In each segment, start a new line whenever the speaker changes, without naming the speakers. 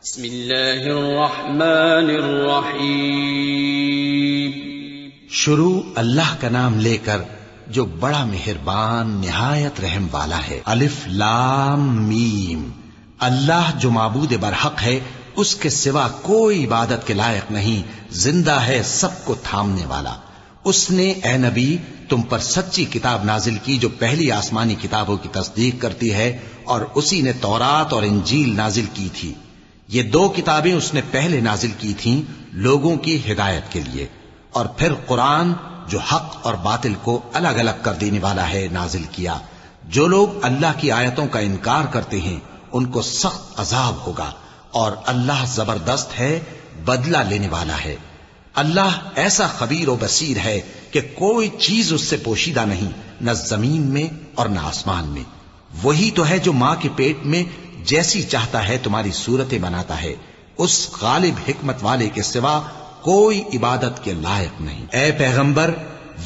بسم اللہ الرحمن الرحیم۔
شروع اللہ کا نام لے کر جو بڑا مہربان نہایت رحم والا ہے۔ الف لام میم۔ اللہ جو معبود برحق ہے، اس کے سوا کوئی عبادت کے لائق نہیں، زندہ ہے سب کو تھامنے والا۔ اس نے اے نبی تم پر سچی کتاب نازل کی جو پہلی آسمانی کتابوں کی تصدیق کرتی ہے، اور اسی نے تورات اور انجیل نازل کی تھی۔ یہ دو کتابیں اس نے پہلے نازل کی تھیں لوگوں کی ہدایت کے لیے، اور پھر قرآن جو حق اور باطل کو الگ الگ کر دینے والا ہے نازل کیا۔ جو لوگ اللہ کی آیتوں کا انکار کرتے ہیں ان کو سخت عذاب ہوگا، اور اللہ زبردست ہے، بدلہ لینے والا ہے۔ اللہ ایسا خبیر و بصیر ہے کہ کوئی چیز اس سے پوشیدہ نہیں، نہ زمین میں اور نہ آسمان میں۔ وہی تو ہے جو ماں کے پیٹ میں جیسی چاہتا ہے تمہاری صورتیں بناتا ہے، اس غالب حکمت والے کے سوا کوئی عبادت کے لائق نہیں۔ اے پیغمبر،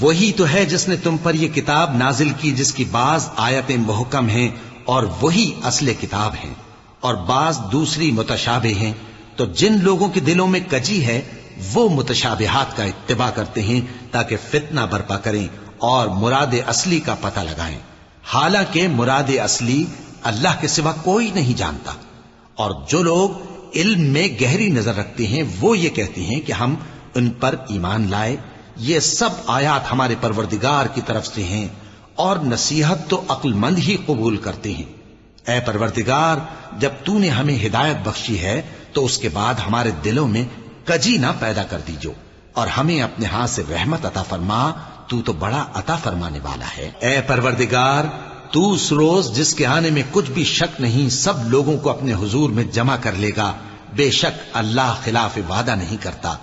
وہی تو ہے جس نے تم پر یہ کتاب نازل کی جس کی بعض آیتیں محکم ہیں اور وہی اصل کتاب ہیں، اور بعض دوسری متشابہ ہیں۔ تو جن لوگوں کے دلوں میں کجی ہے وہ متشابہات کا اتباع کرتے ہیں تاکہ فتنہ برپا کریں اور مراد اصلی کا پتہ لگائیں، حالانکہ مراد اصلی اللہ کے سوا کوئی نہیں جانتا۔ اور جو لوگ علم میں گہری نظر رکھتے ہیں وہ یہ کہتے ہیں کہ ہم ان پر ایمان لائے، یہ سب آیات ہمارے پروردگار کی طرف سے ہیں، اور نصیحت تو عقل مند ہی قبول کرتے ہیں۔ اے پروردگار، جب تو نے ہمیں ہدایت بخشی ہے تو اس کے بعد ہمارے دلوں میں کجی نہ پیدا کر دیجو، اور ہمیں اپنے ہاتھ سے رحمت عطا فرما، تو بڑا عطا فرمانے والا ہے۔ اے پروردگار، تو اس روز جس کے آنے میں کچھ بھی شک نہیں سب لوگوں کو اپنے حضور میں جمع کر لے گا، بے شک اللہ خلاف وعدہ نہیں کرتا۔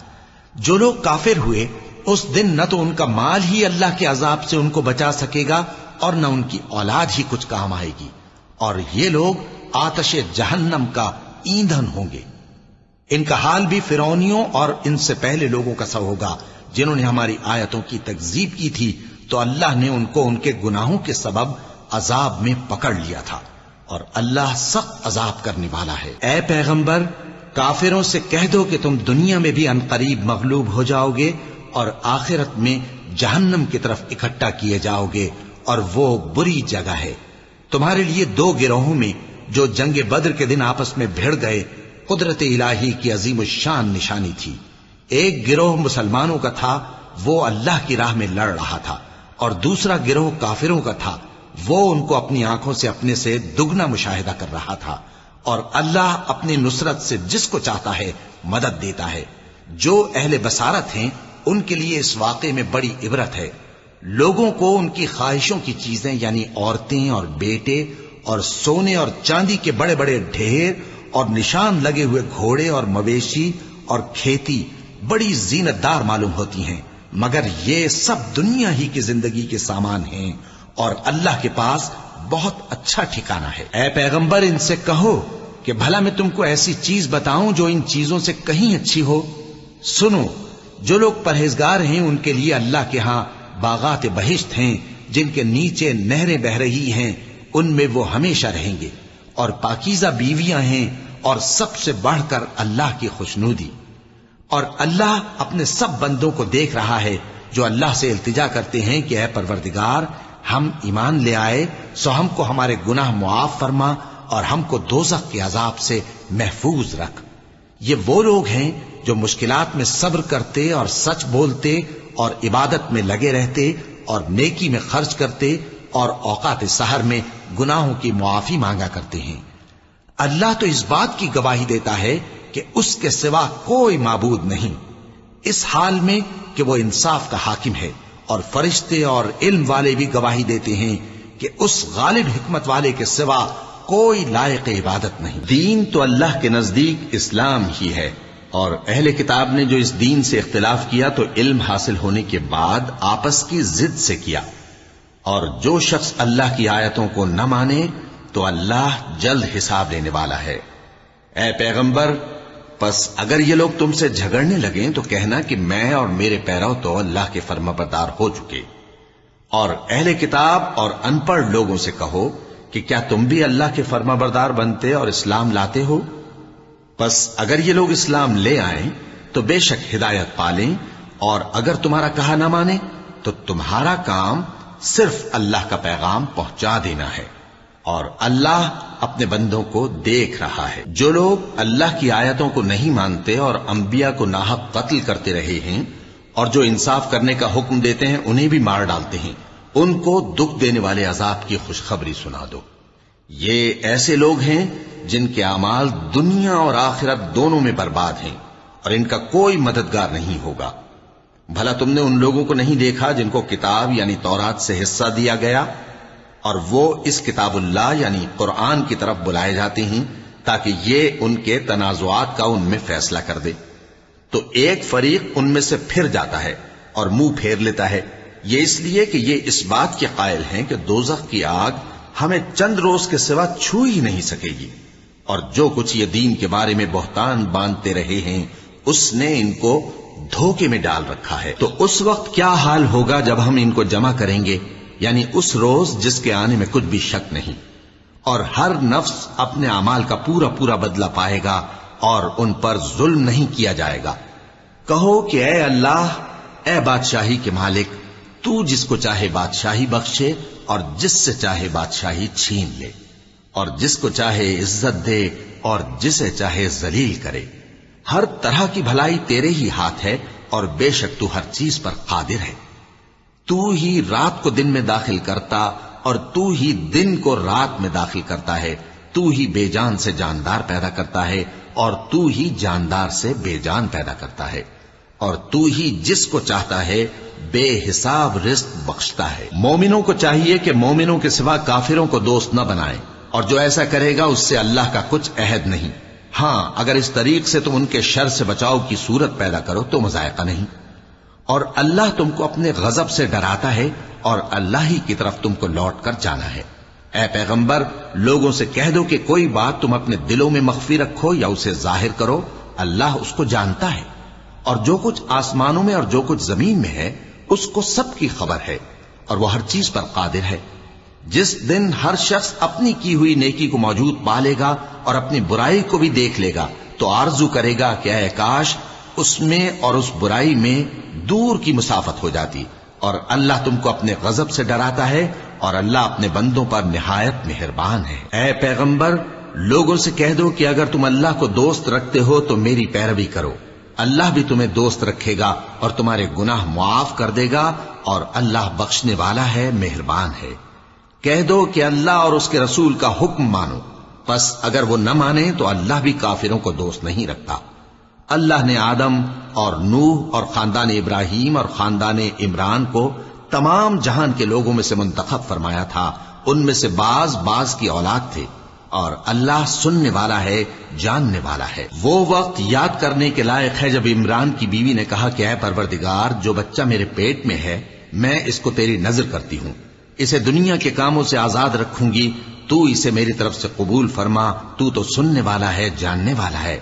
جو لوگ کافر ہوئے اس دن نہ تو ان کا مال ہی اللہ کے عذاب سے ان کو بچا سکے گا اور نہ ان کی اولاد ہی کچھ کام آئے گی، اور یہ لوگ آتش جہنم کا ایندھن ہوں گے۔ ان کا حال بھی فرعونیوں اور ان سے پہلے لوگوں کا سا ہوگا جنہوں نے ہماری آیتوں کی تکذیب کی تھی، تو اللہ نے ان کو ان کے گناہوں کے سبب عذاب میں پکڑ لیا تھا، اور اللہ سخت عذاب کرنے والا ہے۔ اے پیغمبر، کافروں سے کہہ دو کہ تم دنیا میں بھی عنقریب مغلوب ہو جاؤ گے اور آخرت میں جہنم کی طرف اکٹھا کیے جاؤ گے، اور وہ بری جگہ ہے۔ تمہارے لیے دو گروہوں میں جو جنگ بدر کے دن آپس میں بھیڑ گئے قدرت الہی کی عظیم الشان نشانی تھی۔ ایک گروہ مسلمانوں کا تھا، وہ اللہ کی راہ میں لڑ رہا تھا، اور دوسرا گروہ کافروں کا تھا، وہ ان کو اپنی آنکھوں سے اپنے سے دگنا مشاہدہ کر رہا تھا۔ اور اللہ اپنی نصرت سے جس کو چاہتا ہے مدد دیتا ہے۔ جو اہل بصارت ہیں ان کے لیے اس واقعے میں بڑی عبرت ہے۔ لوگوں کو ان کی خواہشوں کی چیزیں یعنی عورتیں اور بیٹے اور سونے اور چاندی کے بڑے بڑے ڈھیر اور نشان لگے ہوئے گھوڑے اور مویشی اور کھیتی بڑی زینت دار معلوم ہوتی ہیں، مگر یہ سب دنیا ہی کی زندگی کے سامان ہیں، اور اللہ کے پاس بہت اچھا ٹھکانہ ہے۔ اے پیغمبر، ان سے کہو کہ بھلا میں تم کو ایسی چیز بتاؤں جو ان چیزوں سے کہیں اچھی ہو؟ سنو، جو لوگ پرہیزگار ہیں ان کے لیے اللہ کے ہاں باغات بہشت ہیں جن کے نیچے نہریں بہ رہی ہیں، ان میں وہ ہمیشہ رہیں گے، اور پاکیزہ بیویاں ہیں، اور سب سے بڑھ کر اللہ کی خوشنودی۔ اور اللہ اپنے سب بندوں کو دیکھ رہا ہے جو اللہ سے التجا کرتے ہیں کہ اے پروردگار، ہم ایمان لے آئے سو ہم کو ہمارے گناہ معاف فرما اور ہم کو دوزخ کے عذاب سے محفوظ رکھ۔ یہ وہ لوگ ہیں جو مشکلات میں صبر کرتے اور سچ بولتے اور عبادت میں لگے رہتے اور نیکی میں خرچ کرتے اور اوقات سحر میں گناہوں کی معافی مانگا کرتے ہیں۔ اللہ تو اس بات کی گواہی دیتا ہے کہ اس کے سوا کوئی معبود نہیں، اس حال میں کہ وہ انصاف کا حاکم ہے، اور فرشتے اور علم والے بھی گواہی دیتے ہیں کہ اس غالب حکمت والے کے سوا کوئی لائق عبادت نہیں۔ دین تو اللہ کے نزدیک اسلام ہی ہے، اور اہل کتاب نے جو اس دین سے اختلاف کیا تو علم حاصل ہونے کے بعد آپس کی ضد سے کیا، اور جو شخص اللہ کی آیتوں کو نہ مانے تو اللہ جلد حساب لینے والا ہے۔ اے پیغمبر، پس اگر یہ لوگ تم سے جھگڑنے لگیں تو کہنا کہ میں اور میرے پیرو تو اللہ کے فرمانبردار ہو چکے، اور اہل کتاب اور ان پڑھ لوگوں سے کہو کہ کیا تم بھی اللہ کے فرمانبردار بنتے اور اسلام لاتے ہو؟ بس اگر یہ لوگ اسلام لے آئیں تو بے شک ہدایت پالیں، اور اگر تمہارا کہا نہ مانے تو تمہارا کام صرف اللہ کا پیغام پہنچا دینا ہے، اور اللہ اپنے بندوں کو دیکھ رہا ہے۔ جو لوگ اللہ کی آیتوں کو نہیں مانتے اور انبیاء کو ناحق قتل کرتے رہے ہیں، اور جو انصاف کرنے کا حکم دیتے ہیں انہیں بھی مار ڈالتے ہیں، ان کو دکھ دینے والے عذاب کی خوشخبری سنا دو۔ یہ ایسے لوگ ہیں جن کے اعمال دنیا اور آخرت دونوں میں برباد ہیں، اور ان کا کوئی مددگار نہیں ہوگا۔ بھلا تم نے ان لوگوں کو نہیں دیکھا جن کو کتاب یعنی تورات سے حصہ دیا گیا، اور وہ اس کتاب اللہ یعنی قرآن کی طرف بلائے جاتے ہیں تاکہ یہ ان کے تنازعات کا ان میں فیصلہ کر دے، تو ایک فریق ان میں سے پھر جاتا ہے اور منہ پھیر لیتا ہے، یہ اس لیے کہ یہ اس بات کے قائل ہیں کہ دوزخ کی آگ ہمیں چند روز کے سوا چھو ہی نہیں سکے گی، اور جو کچھ یہ دین کے بارے میں بہتان باندھتے رہے ہیں اس نے ان کو دھوکے میں ڈال رکھا ہے۔ تو اس وقت کیا حال ہوگا جب ہم ان کو جمع کریں گے، یعنی اس روز جس کے آنے میں کچھ بھی شک نہیں، اور ہر نفس اپنے اعمال کا پورا پورا بدلہ پائے گا اور ان پر ظلم نہیں کیا جائے گا۔ کہو کہ اے اللہ، اے بادشاہی کے مالک، تو جس کو چاہے بادشاہی بخشے اور جس سے چاہے بادشاہی چھین لے، اور جس کو چاہے عزت دے اور جسے چاہے ذلیل کرے۔ ہر طرح کی بھلائی تیرے ہی ہاتھ ہے، اور بے شک تو ہر چیز پر قادر ہے۔ تو ہی رات کو دن میں داخل کرتا اور تو ہی دن کو رات میں داخل کرتا ہے، تو ہی بے جان سے جاندار پیدا کرتا ہے اور تو ہی جاندار سے بے جان پیدا کرتا ہے، اور تو ہی جس کو چاہتا ہے بے حساب رزق بخشتا ہے۔ مومنوں کو چاہیے کہ مومنوں کے سوا کافروں کو دوست نہ بنائیں، اور جو ایسا کرے گا اس سے اللہ کا کچھ عہد نہیں۔ ہاں اگر اس طریق سے تم ان کے شر سے بچاؤ کی صورت پیدا کرو تو مذائقہ نہیں، اور اللہ تم کو اپنے غضب سے ڈراتا ہے، اور اللہ ہی کی طرف تم کو لوٹ کر جانا ہے۔ اے پیغمبر، لوگوں سے کہہ دو کہ کوئی بات تم اپنے دلوں میں مخفی رکھو یا اسے ظاہر کرو، اللہ اس کو جانتا ہے، اور جو کچھ آسمانوں میں اور جو کچھ زمین میں ہے اس کو سب کی خبر ہے، اور وہ ہر چیز پر قادر ہے۔ جس دن ہر شخص اپنی کی ہوئی نیکی کو موجود پا لے گا اور اپنی برائی کو بھی دیکھ لے گا تو آرزو کرے گا کہ اے کاش اس میں اور اس برائی میں دور کی مسافت ہو جاتی، اور اللہ تم کو اپنے غضب سے ڈراتا ہے، اور اللہ اپنے بندوں پر نہایت مہربان ہے۔ اے پیغمبر، لوگوں سے کہہ دو کہ اگر تم اللہ کو دوست رکھتے ہو تو میری پیروی کرو، اللہ بھی تمہیں دوست رکھے گا اور تمہارے گناہ معاف کر دے گا، اور اللہ بخشنے والا ہے، مہربان ہے۔ کہہ دو کہ اللہ اور اس کے رسول کا حکم مانو، پس اگر وہ نہ مانے تو اللہ بھی کافروں کو دوست نہیں رکھتا۔ اللہ نے آدم اور نوح اور خاندان ابراہیم اور خاندان عمران کو تمام جہان کے لوگوں میں سے منتخب فرمایا تھا، ان میں سے بعض کی اولاد تھے، اور اللہ سننے والا ہے، جاننے والا ہے۔ وہ وقت یاد کرنے کے لائق ہے جب عمران کی بیوی نے کہا کہ اے پروردگار، جو بچہ میرے پیٹ میں ہے میں اس کو تیری نذر کرتی ہوں، اسے دنیا کے کاموں سے آزاد رکھوں گی، تو اسے میری طرف سے قبول فرما، تو سننے والا ہے، جاننے والا ہے۔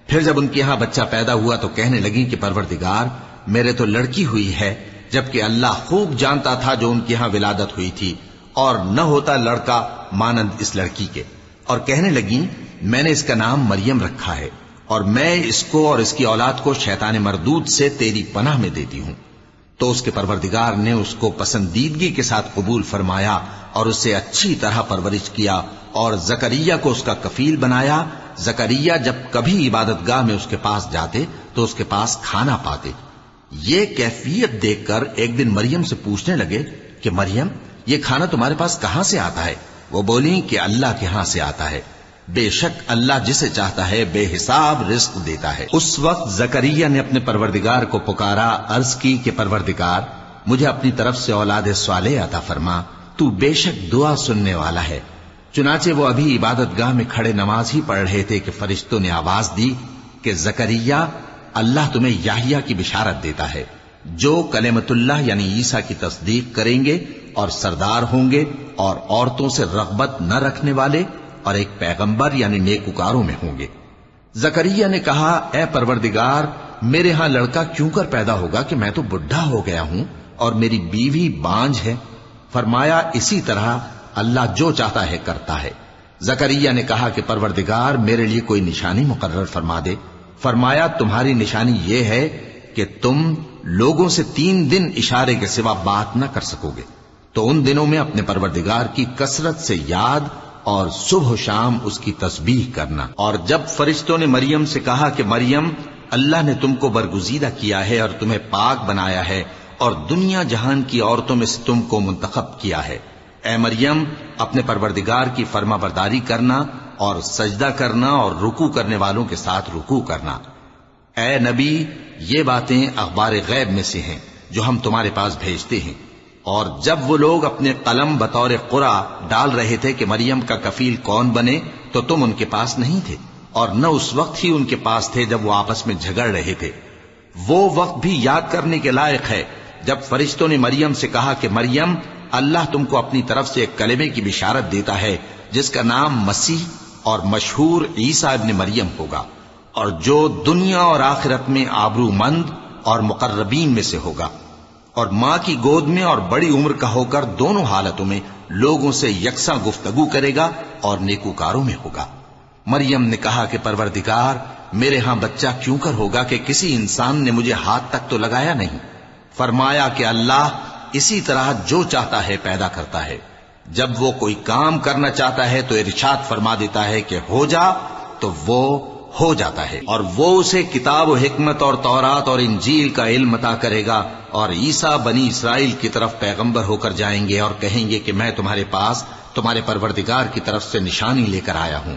پھر جب ان کے یہاں بچہ پیدا ہوا تو کہنے لگی کہ پروردگار، میرے تو لڑکی ہوئی ہے، جبکہ اللہ خوب جانتا تھا جو ان کے یہاں ولادت ہوئی تھی، اور نہ ہوتا لڑکا مانند اس لڑکی کے۔ اور کہنے لگی میں نے اس کا نام مریم رکھا ہے، اور میں اس کو اور اس کی اولاد کو شیطان مردود سے تیری پناہ میں دیتی ہوں۔ تو اس کے پروردگار نے اس کو پسندیدگی کے ساتھ قبول فرمایا اور اسے اچھی طرح پرورش کیا، اور زکریا کو اس کا کفیل بنایا۔ زکریا جب کبھی عبادت گاہ میں اس کے پاس جاتے تو اس کے پاس کھانا پاتے۔ یہ کیفیت دیکھ کر ایک دن مریم سے پوچھنے لگے کہ مریم، یہ کھانا تمہارے پاس کہاں سے آتا ہے؟ وہ بولی کہ اللہ کے ہاں سے آتا ہے، بے شک اللہ جسے چاہتا ہے بے حساب رزق دیتا ہے۔ اس وقت زکریا نے اپنے پروردگار کو پکارا، عرض کی کہ پروردگار، مجھے اپنی طرف سے اولاد صالح عطا فرما، تو بے شک دعا سننے والا ہے۔ چنانچہ وہ ابھی عبادت گاہ میں کھڑے نماز ہی پڑھ رہے تھے کہ فرشتوں نے آواز دی کہ زکریا، اللہ تمہیں یحییٰ کی بشارت دیتا ہے، جو کلمۃ اللہ یعنی عیسیٰ کی تصدیق کریں گے اور سردار ہوں گے اور عورتوں سے رغبت نہ رکھنے والے اور ایک پیغمبر یعنی نیکوکاروں میں ہوں گے۔ زکریا نے کہا، اے پروردگار، میرے ہاں لڑکا کیوں کر پیدا ہوگا کہ میں تو بڈھا ہو گیا ہوں اور میری بیوی بانجھ ہے۔ فرمایا، اسی طرح اللہ جو چاہتا ہے کرتا ہے۔ زکریا نے کہا کہ پروردگار میرے لیے کوئی نشانی مقرر فرما دے۔ فرمایا تمہاری نشانی یہ ہے کہ تم لوگوں سے 3 دن اشارے کے سوا بات نہ کر سکو گے، تو ان دنوں میں اپنے پروردگار کی کثرت سے یاد اور صبح و شام اس کی تسبیح کرنا۔ اور جب فرشتوں نے مریم سے کہا کہ مریم اللہ نے تم کو برگزیدہ کیا ہے اور تمہیں پاک بنایا ہے اور دنیا جہان کی عورتوں میں سے تم کو منتخب کیا ہے، اے مریم اپنے پروردگار کی فرما برداری کرنا اور سجدہ کرنا اور رکوع کرنے والوں کے ساتھ رکوع کرنا۔ اے نبی یہ باتیں اخبار غیب میں سے ہیں جو ہم تمہارے پاس بھیجتے ہیں۔ اور جب وہ لوگ اپنے قلم بطور قرعہ ڈال رہے تھے کہ مریم کا کفیل کون بنے تو تم ان کے پاس نہیں تھے، اور نہ اس وقت ہی ان کے پاس تھے جب وہ آپس میں جھگڑ رہے تھے۔ وہ وقت بھی یاد کرنے کے لائق ہے جب فرشتوں نے مریم سے کہا کہ مریم اللہ تم کو اپنی طرف سے ایک کلمے کی بشارت دیتا ہے جس کا نام مسیح اور مشہور عیسیٰ ابن مریم ہوگا، اور جو دنیا اور آخرت میں آبرو مند اور مقربین میں سے ہوگا، اور ماں کی گود میں اور بڑی عمر کا ہو کر دونوں حالتوں میں لوگوں سے یکساں گفتگو کرے گا اور نیکوکاروں میں ہوگا۔ مریم نے کہا کہ پروردگار میرے ہاں بچہ کیوں کر ہوگا کہ کسی انسان نے مجھے ہاتھ تک تو لگایا نہیں۔ فرمایا کہ اللہ اسی طرح جو چاہتا ہے پیدا کرتا ہے، جب وہ کوئی کام کرنا چاہتا ہے تو ارشاد فرما دیتا ہے کہ ہو جا تو وہ ہو جاتا ہے، اور وہ اسے کتاب و حکمت اور تورات اور انجیل کا علم عطا کرے گا، اور عیسیٰ بنی اسرائیل کی طرف پیغمبر ہو کر جائیں گے اور کہیں گے کہ میں تمہارے پاس تمہارے پروردگار کی طرف سے نشانی لے کر آیا ہوں،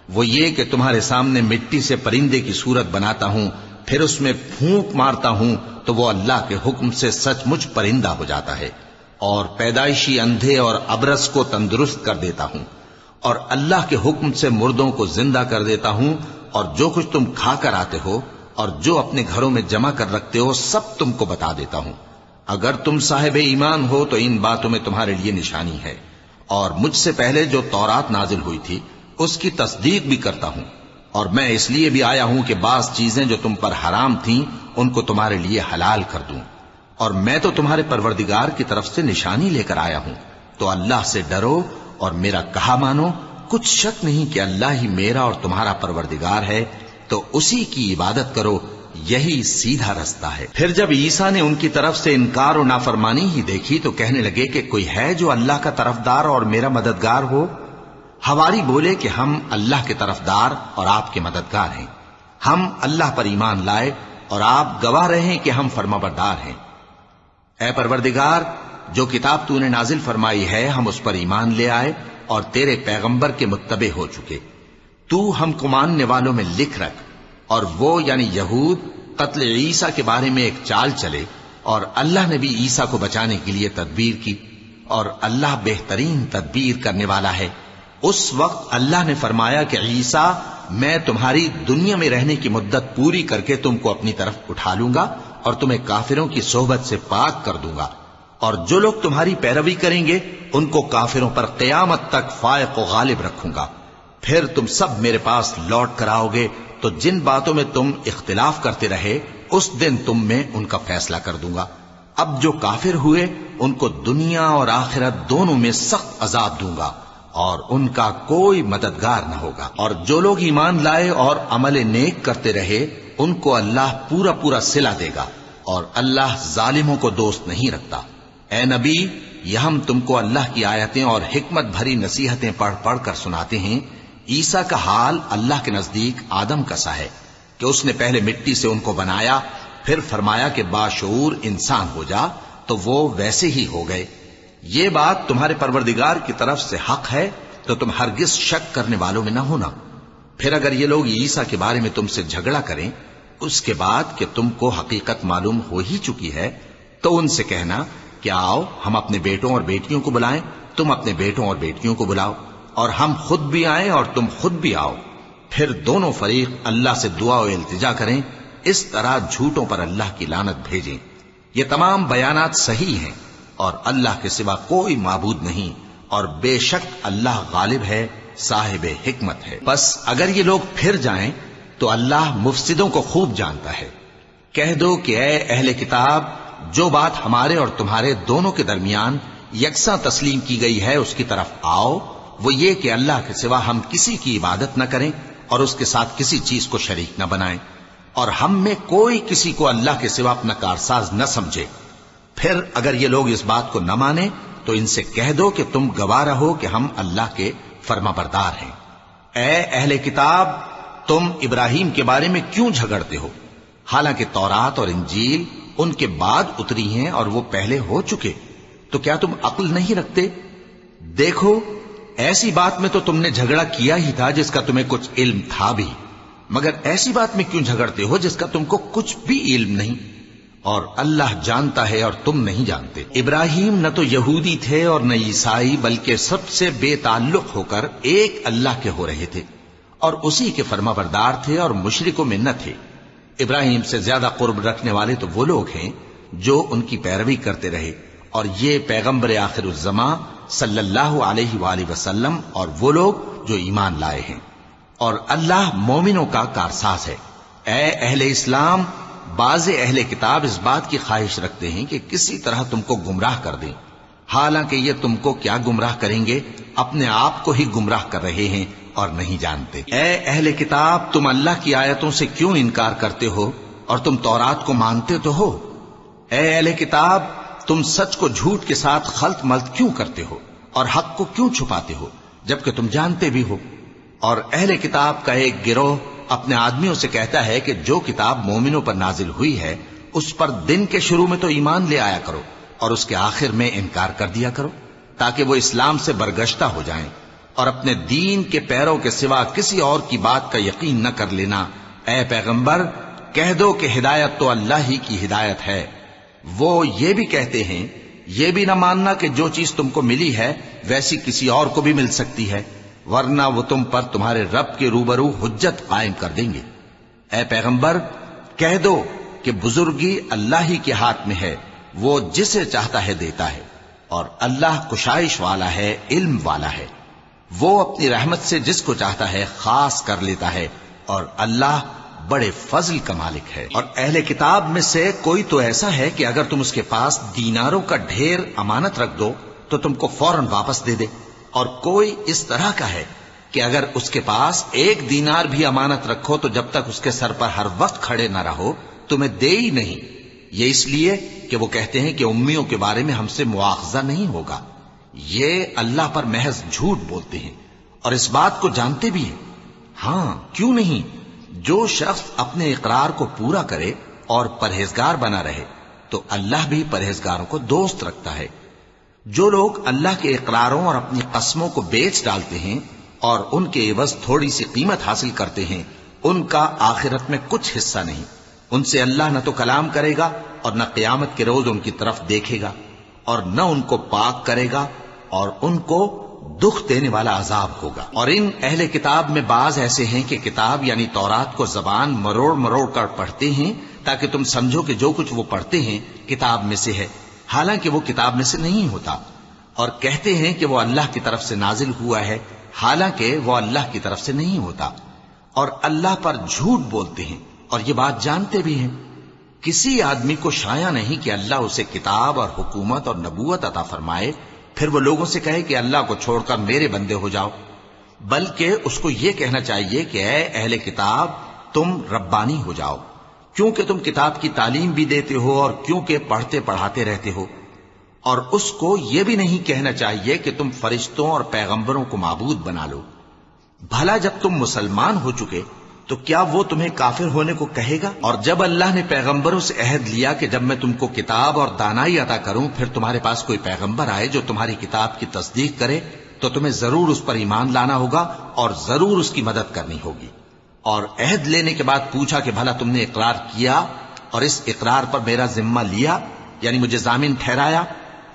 وہ یہ کہ تمہارے سامنے مٹی سے پرندے کی صورت بناتا ہوں، پھر اس میں پھونک مارتا ہوں تو وہ اللہ کے حکم سے سچ مچ پرندہ ہو جاتا ہے، اور پیدائشی اندھے اور ابرص کو تندرست کر دیتا ہوں، اور اللہ کے حکم سے مردوں کو زندہ کر دیتا ہوں، اور جو کچھ تم کھا کر آتے ہو اور جو اپنے گھروں میں جمع کر رکھتے ہو سب تم کو بتا دیتا ہوں۔ اگر تم صاحب ایمان ہو تو ان باتوں میں تمہارے لیے نشانی ہے، اور مجھ سے پہلے جو تورات نازل ہوئی تھی اس کی تصدیق بھی کرتا ہوں، اور میں اس لیے بھی آیا ہوں کہ بعض چیزیں جو تم پر حرام تھیں ان کو تمہارے لیے حلال کر دوں، اور میں تو تمہارے پروردگار کی طرف سے نشانی لے کر آیا ہوں، تو اللہ سے ڈرو اور میرا کہا مانو۔ کچھ شک نہیں کہ اللہ ہی میرا اور تمہارا پروردگار ہے، تو اسی کی عبادت کرو، یہی سیدھا رستہ ہے۔ پھر جب عیسیٰ نے ان کی طرف سے انکار و نافرمانی ہی دیکھی تو کہنے لگے کہ کوئی ہے جو اللہ کا طرفدار اور میرا مددگار ہو؟ حواری بولے کہ ہم اللہ کے طرفدار اور آپ کے مددگار ہیں، ہم اللہ پر ایمان لائے اور آپ گواہ رہے کہ ہم فرما بردار ہیں۔ اے پروردگار جو کتاب تو نے نازل فرمائی ہے ہم اس پر ایمان لے آئے اور تیرے پیغمبر کے متبع ہو چکے، تو ہم کو ماننے والوں میں لکھ رکھ۔ اور وہ یعنی یہود قتل عیسیٰ کے بارے میں ایک چال چلے، اور اللہ نے بھی عیسیٰ کو بچانے کے لیے تدبیر کی، اور اللہ بہترین تدبیر کرنے والا ہے۔ اس وقت اللہ نے فرمایا کہ عیسیٰ میں تمہاری دنیا میں رہنے کی مدت پوری کر کے تم کو اپنی طرف اٹھا لوں گا اور تمہیں کافروں کی صحبت سے پاک کر دوں گا، اور جو لوگ تمہاری پیروی کریں گے ان کو کافروں پر قیامت تک فائق و غالب رکھوں گا۔ پھر تم سب میرے پاس لوٹ کر آؤ گے تو جن باتوں میں تم اختلاف کرتے رہے اس دن تم میں ان کا فیصلہ کر دوں گا۔ اب جو کافر ہوئے ان کو دنیا اور آخرت دونوں میں سخت عذاب دوں گا، اور ان کا کوئی مددگار نہ ہوگا۔ اور جو لوگ ایمان لائے اور عمل نیک کرتے رہے ان کو اللہ پورا پورا صلہ دے گا، اور اللہ ظالموں کو دوست نہیں رکھتا۔ اے نبی یہ ہم تم کو اللہ کی آیتیں اور حکمت بھری نصیحتیں پڑھ پڑھ کر سناتے ہیں۔ عیسیٰ کا حال اللہ کے نزدیک آدم کا سا ہے کہ اس نے پہلے مٹی سے ان کو بنایا، پھر فرمایا کہ باشعور انسان ہو جا، تو وہ ویسے ہی ہو گئے۔ یہ بات تمہارے پروردگار کی طرف سے حق ہے تو تم ہرگز شک کرنے والوں میں نہ ہونا۔ پھر اگر یہ لوگ عیسیٰ کے بارے میں تم سے جھگڑا کریں اس کے بعد کہ تم کو حقیقت معلوم ہو ہی چکی ہے، تو ان سے کہنا کہ آؤ ہم اپنے بیٹوں اور بیٹیوں کو بلائیں، تم اپنے بیٹوں اور بیٹیوں کو بلاؤ، اور ہم خود بھی آئیں اور تم خود بھی آؤ، پھر دونوں فریق اللہ سے دعا و التجا کریں، اس طرح جھوٹوں پر اللہ کی لعنت بھیجیں۔ یہ تمام بیانات صحیح ہیں اور اللہ کے سوا کوئی معبود نہیں، اور بے شک اللہ غالب ہے، صاحب حکمت ہے۔ بس اگر یہ لوگ پھر جائیں تو اللہ مفسدوں کو خوب جانتا ہے۔ کہہ دو کہ اے اہل کتاب جو بات ہمارے اور تمہارے دونوں کے درمیان یکساں تسلیم کی گئی ہے اس کی طرف آؤ وہ یہ کہ اللہ کے سوا ہم کسی کی عبادت نہ کریں اور اس کے ساتھ کسی چیز کو شریک نہ بنائیں، اور ہم میں کوئی کسی کو اللہ کے سوا اپنا کارساز نہ سمجھے۔ پھر اگر یہ لوگ اس بات کو نہ مانیں تو ان سے کہہ دو کہ تم گواہ رہو کہ ہم اللہ کے فرما بردار ہیں۔ اے اہل کتاب، تم ابراہیم کے بارے میں کیوں جھگڑتے ہو، حالانکہ تورات اور انجیل ان کے بعد اتری ہیں اور وہ پہلے ہو چکے، تو کیا تم عقل نہیں رکھتے؟ دیکھو، ایسی بات میں تو تم نے جھگڑا کیا ہی تھا جس کا تمہیں کچھ علم تھا بھی، مگر ایسی بات میں کیوں جھگڑتے ہو جس کا تم کو کچھ بھی علم نہیں، اور اللہ جانتا ہے اور تم نہیں جانتے۔ ابراہیم نہ تو یہودی تھے اور نہ عیسائی، بلکہ سب سے بے تعلق ہو کر ایک اللہ کے ہو رہے تھے اور اسی کے فرما بردار تھے اور مشرکوں میں نہ تھے۔ ابراہیم سے زیادہ قرب رکھنے والے تو وہ لوگ ہیں جو ان کی پیروی کرتے رہے، اور یہ پیغمبر آخر الزماں صلی اللہ علیہ وآلہ وسلم اور وہ لوگ جو ایمان لائے ہیں، اور اللہ مومنوں کا کارساز ہے۔ اے اہل اسلام، بعض اہل کتاب اس بات کی خواہش رکھتے ہیں کہ کسی طرح تم کو گمراہ کر دیں، حالانکہ یہ تم کو کیا گمراہ کریں گے، اپنے آپ کو ہی گمراہ کر رہے ہیں اور نہیں جانتے۔ اے اہل کتاب، تم اللہ کی آیتوں سے کیوں انکار کرتے ہو اور تم تورات کو مانتے تو ہو؟ اے اہل کتاب، تم سچ کو جھوٹ کے ساتھ خلط ملط کیوں کرتے ہو اور حق کو کیوں چھپاتے ہو جبکہ تم جانتے بھی ہو؟ اور اہل کتاب کا ایک گروہ اپنے آدمیوں سے کہتا ہے کہ جو کتاب مومنوں پر نازل ہوئی ہے اس پر دن کے شروع میں تو ایمان لے آیا کرو اور اس کے آخر میں انکار کر دیا کرو، تاکہ وہ اسلام سے برگشتہ ہو جائیں، اور اپنے دین کے پیروں کے سوا کسی اور کی بات کا یقین نہ کر لینا۔ اے پیغمبر، کہہ دو کہ ہدایت تو اللہ ہی کی ہدایت ہے۔ وہ یہ بھی کہتے ہیں، یہ بھی نہ ماننا کہ جو چیز تم کو ملی ہے ویسی کسی اور کو بھی مل سکتی ہے، ورنہ وہ تم پر تمہارے رب کے روبرو حجت قائم کر دیں گے۔ اے پیغمبر، کہہ دو کہ بزرگی اللہ ہی کے ہاتھ میں ہے، وہ جسے چاہتا ہے دیتا ہے، اور اللہ کشائش والا ہے، علم والا ہے، وہ اپنی رحمت سے جس کو چاہتا ہے خاص کر لیتا ہے، اور اللہ بڑے فضل کا مالک ہے۔ اور اہل کتاب میں سے کوئی تو ایسا ہے کہ اگر تم اس کے پاس دیناروں کا ڈھیر امانت رکھ دو تو تم کو فوراً واپس دے دے، اور کوئی اس طرح کا ہے کہ اگر اس کے پاس ایک دینار بھی امانت رکھو تو جب تک اس کے سر پر ہر وقت کھڑے نہ رہو تمہیں دے ہی نہیں، یہ اس لیے کہ وہ کہتے ہیں کہ امیوں کے بارے میں ہم سے مواخذہ نہیں ہوگا۔ یہ اللہ پر محض جھوٹ بولتے ہیں اور اس بات کو جانتے بھی ہیں۔ ہاں، کیوں نہیں، جو شخص اپنے اقرار کو پورا کرے اور پرہیزگار بنا رہے تو اللہ بھی پرہیزگاروں کو دوست رکھتا ہے۔ جو لوگ اللہ کے اقراروں اور اپنی قسموں کو بیچ ڈالتے ہیں اور ان کے عوض تھوڑی سی قیمت حاصل کرتے ہیں، ان کا آخرت میں کچھ حصہ نہیں۔ ان سے اللہ نہ تو کلام کرے گا اور نہ قیامت کے روز ان کی طرف دیکھے گا، اور نہ ان کو پاک کرے گا، اور ان کو دکھ دینے والا عذاب ہوگا۔ اور ان اہل کتاب میں بعض ایسے ہیں کہ کتاب یعنی تورات کو زبان مروڑ مروڑ کر پڑھتے ہیں تاکہ تم سمجھو کہ جو کچھ وہ پڑھتے ہیں کتاب میں سے ہے، حالانکہ وہ کتاب میں سے نہیں ہوتا، اور کہتے ہیں کہ وہ اللہ کی طرف سے نازل ہوا ہے، حالانکہ وہ اللہ کی طرف سے نہیں ہوتا، اور اللہ پر جھوٹ بولتے ہیں اور یہ بات جانتے بھی ہیں۔ کسی آدمی کو شایع نہیں کہ اللہ اسے کتاب اور حکومت اور نبوت عطا فرمائے پھر وہ لوگوں سے کہے کہ اللہ کو چھوڑ کر میرے بندے ہو جاؤ، بلکہ اس کو یہ کہنا چاہیے کہ اے اہل کتاب، تم ربانی ہو جاؤ، کیونکہ تم کتاب کی تعلیم بھی دیتے ہو اور کیونکہ پڑھتے پڑھاتے رہتے ہو۔ اور اس کو یہ بھی نہیں کہنا چاہیے کہ تم فرشتوں اور پیغمبروں کو معبود بنا لو۔ بھلا جب تم مسلمان ہو چکے تو کیا وہ تمہیں کافر ہونے کو کہے گا؟ اور جب اللہ نے پیغمبروں سے عہد لیا کہ جب میں تم کو کتاب اور دانائی عطا کروں پھر تمہارے پاس کوئی پیغمبر آئے جو تمہاری کتاب کی تصدیق کرے تو تمہیں ضرور اس پر ایمان لانا ہوگا اور ضرور اس کی مدد کرنی ہوگی۔ اور عہد لینے کے بعد پوچھا کہ بھلا تم نے اقرار کیا اور اس اقرار پر میرا ذمہ لیا، یعنی مجھے ضامن ٹھہرایا؟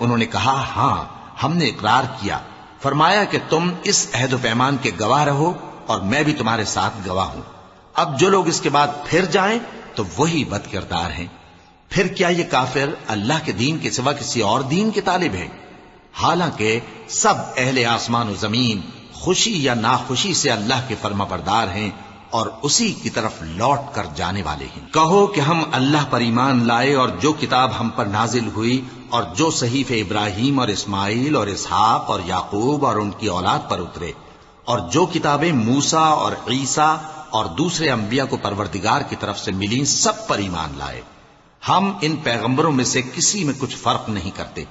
انہوں نے کہا ہاں، ہم نے اقرار کیا۔ فرمایا کہ تم اس عہد و پیمان کے گواہ رہو اور میں بھی تمہارے ساتھ گواہ ہوں۔ اب جو لوگ اس کے بعد پھر جائیں تو وہی بد کردار ہیں۔ پھر کیا یہ کافر اللہ کے دین کے سوا کسی اور دین کے طالب ہیں؟ حالانکہ سب اہل آسمان و زمین خوشی یا ناخوشی سے اللہ کے فرما بردار ہیں اور اسی کی طرف لوٹ کر جانے والے ہیں۔ کہو کہ ہم اللہ پر ایمان لائے اور جو کتاب ہم پر نازل ہوئی اور جو صحیفے ابراہیم اور اسماعیل اور اسحاق اور یعقوب اور ان کی اولاد پر اترے، اور جو کتابیں موسیٰ اور عیسیٰ اور دوسرے انبیاء کو پروردگار کی طرف سے ملیں، سب پر ایمان لائے۔ ہم ان پیغمبروں میں سے کسی میں کچھ فرق نہیں کرتے،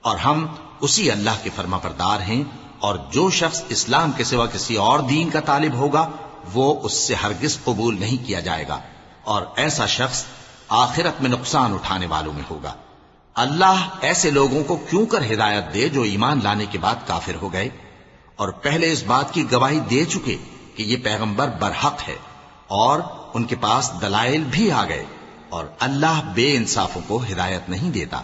اور ہم اسی اللہ کے فرما بردار ہیں، اور جو شخص اسلام کے سوا کسی اور دین کا طالب ہوگا وہ اس سے ہرگز قبول نہیں کیا جائے گا، اور ایسا شخص آخرت میں نقصان اٹھانے والوں میں ہوگا۔ اللہ ایسے لوگوں کو کیوں کر ہدایت دے جو ایمان لانے کے بعد کافر ہو گئے اور پہلے اس بات کی گواہی دے چکے کہ یہ پیغمبر برحق ہے، اور ان کے پاس دلائل بھی آ گئے، اور اللہ بے انصافوں کو ہدایت نہیں دیتا۔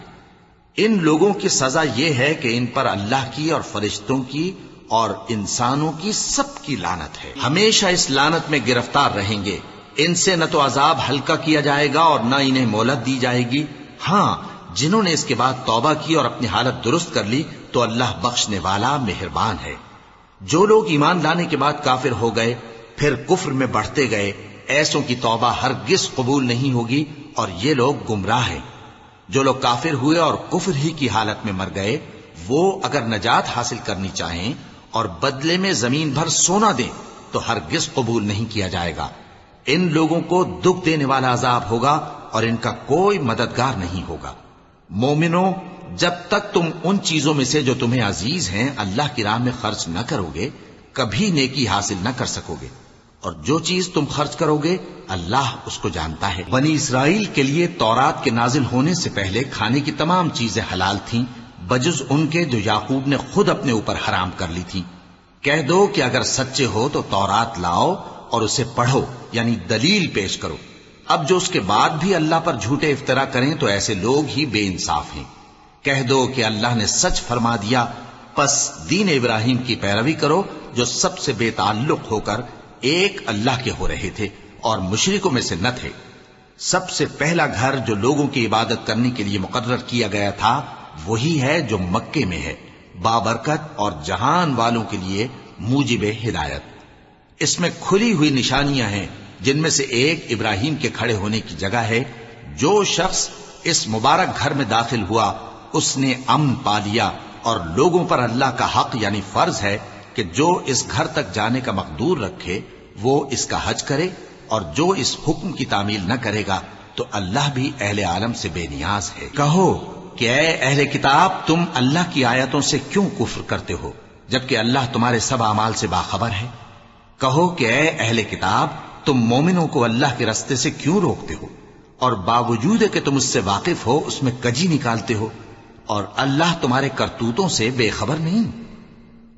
ان لوگوں کی سزا یہ ہے کہ ان پر اللہ کی اور فرشتوں کی اور انسانوں کی سب کی لعنت ہے، ہمیشہ اس لعنت میں گرفتار رہیں گے۔ ان سے نہ تو عذاب ہلکا کیا جائے گا اور نہ انہیں مہلت دی جائے گی۔ ہاں، جنہوں نے اس کے بعد توبہ کی اور اپنی حالت درست کر لی تو اللہ بخشنے والا مہربان ہے۔ جو لوگ ایمان لانے کے بعد کافر ہو گئے پھر کفر میں بڑھتے گئے، ایسوں کی توبہ ہرگز قبول نہیں ہوگی، اور یہ لوگ گمراہ ہیں۔ جو لوگ کافر ہوئے اور کفر ہی کی حالت میں مر گئے، وہ اگر نجات حاصل کرنی چاہیں اور بدلے میں زمین بھر سونا دیں تو ہرگز قبول نہیں کیا جائے گا۔ ان لوگوں کو دکھ دینے والا عذاب ہوگا اور ان کا کوئی مددگار نہیں ہوگا۔ مومنوں، جب تک تم ان چیزوں میں سے جو تمہیں عزیز ہیں اللہ کی راہ میں خرچ نہ کرو گے، کبھی نیکی حاصل نہ کر سکو گے، اور جو چیز تم خرچ کرو گے اللہ اس کو جانتا ہے۔ بنی اسرائیل کے لیے تورات کے نازل ہونے سے پہلے کھانے کی تمام چیزیں حلال تھیں بجز ان کے جو یعقوب نے خود اپنے اوپر حرام کر لی تھی۔ کہہ دو کہ اگر سچے ہو تو تورات لاؤ اور اسے پڑھو، یعنی دلیل پیش کرو۔ اب جو اس کے بعد بھی اللہ پر جھوٹے افطرا کریں تو ایسے لوگ ہی بے انصاف ہیں۔ کہہ دو کہ اللہ نے سچ فرما دیا، پس دین ابراہیم کی پیروی کرو جو سب سے بے تعلق ہو کر ایک اللہ کے ہو رہے تھے اور مشرکوں میں سے نہ تھے۔ سب سے پہلا گھر جو لوگوں کی عبادت کرنے کے لیے مقرر کیا گیا تھا وہی ہے جو مکے میں ہے، بابرکت اور جہان والوں کے لیے موجب ہدایت۔ اس میں کھلی ہوئی نشانیاں ہیں، جن میں سے ایک ابراہیم کے کھڑے ہونے کی جگہ ہے۔ جو شخص اس مبارک گھر میں داخل ہوا اس نے امن پا لیا، اور لوگوں پر اللہ کا حق یعنی فرض ہے کہ جو اس گھر تک جانے کا مقدور رکھے وہ اس کا حج کرے، اور جو اس حکم کی تعمیل نہ کرے گا تو اللہ بھی اہل عالم سے بے نیاز ہے۔ کہو کہ اے اہل کتاب، تم اللہ کی آیتوں سے کیوں کفر کرتے ہو جبکہ اللہ تمہارے سب اعمال سے باخبر ہے؟ کہو کہ اے اہل کتاب، تم مومنوں کو اللہ کے رستے سے کیوں روکتے ہو، اور باوجود کہ تم اس سے واقف ہو اس میں کجی نکالتے ہو، اور اللہ تمہارے کرتوتوں سے بے خبر نہیں؟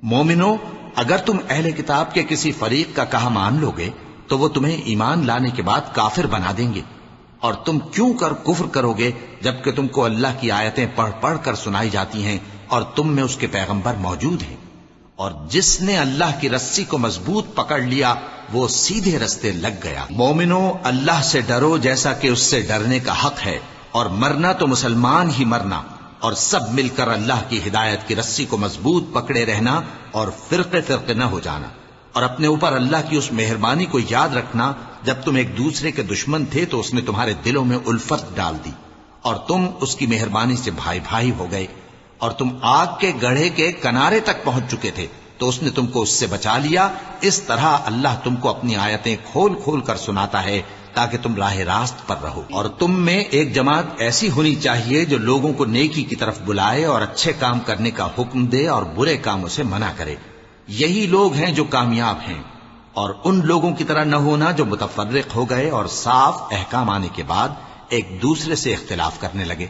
مومنو، اگر تم اہل کتاب کے کسی فریق کا کہا مان لو گے تو وہ تمہیں ایمان لانے کے بعد کافر بنا دیں گے، اور تم کیوں کر کفر کرو گے جبکہ تم کو اللہ کی آیتیں پڑھ پڑھ کر سنائی جاتی ہیں اور تم میں اس کے پیغمبر موجود ہیں؟ اور جس نے اللہ کی رسی کو مضبوط پکڑ لیا وہ سیدھے رستے لگ گیا۔ مومنو، اللہ سے ڈرو جیسا کہ اس سے ڈرنے کا حق ہے، اور مرنا تو مسلمان ہی مرنا، اور سب مل کر اللہ کی ہدایت کی رسی کو مضبوط پکڑے رہنا اور فرقے فرقے نہ ہو جانا، اور اپنے اوپر اللہ کی اس مہربانی کو یاد رکھنا جب تم ایک دوسرے کے دشمن تھے تو اس نے تمہارے دلوں میں الفت ڈال دی اور تم اس کی مہربانی سے بھائی بھائی ہو گئے، اور تم آگ کے گڑھے کے کنارے تک پہنچ چکے تھے تو اس نے تم کو اس سے بچا لیا۔ اس طرح اللہ تم کو اپنی آیتیں کھول کھول کر سناتا ہے تاکہ تم راہ راست پر رہو۔ اور تم میں ایک جماعت ایسی ہونی چاہیے جو لوگوں کو نیکی کی طرف بلائے اور اچھے کام کرنے کا حکم دے اور برے کاموں سے منع کرے۔ یہی لوگ ہیں جو کامیاب ہیں، اور ان لوگوں کی طرح نہ ہونا جو متفرق ہو گئے اور صاف احکام آنے کے بعد ایک دوسرے سے اختلاف کرنے لگے۔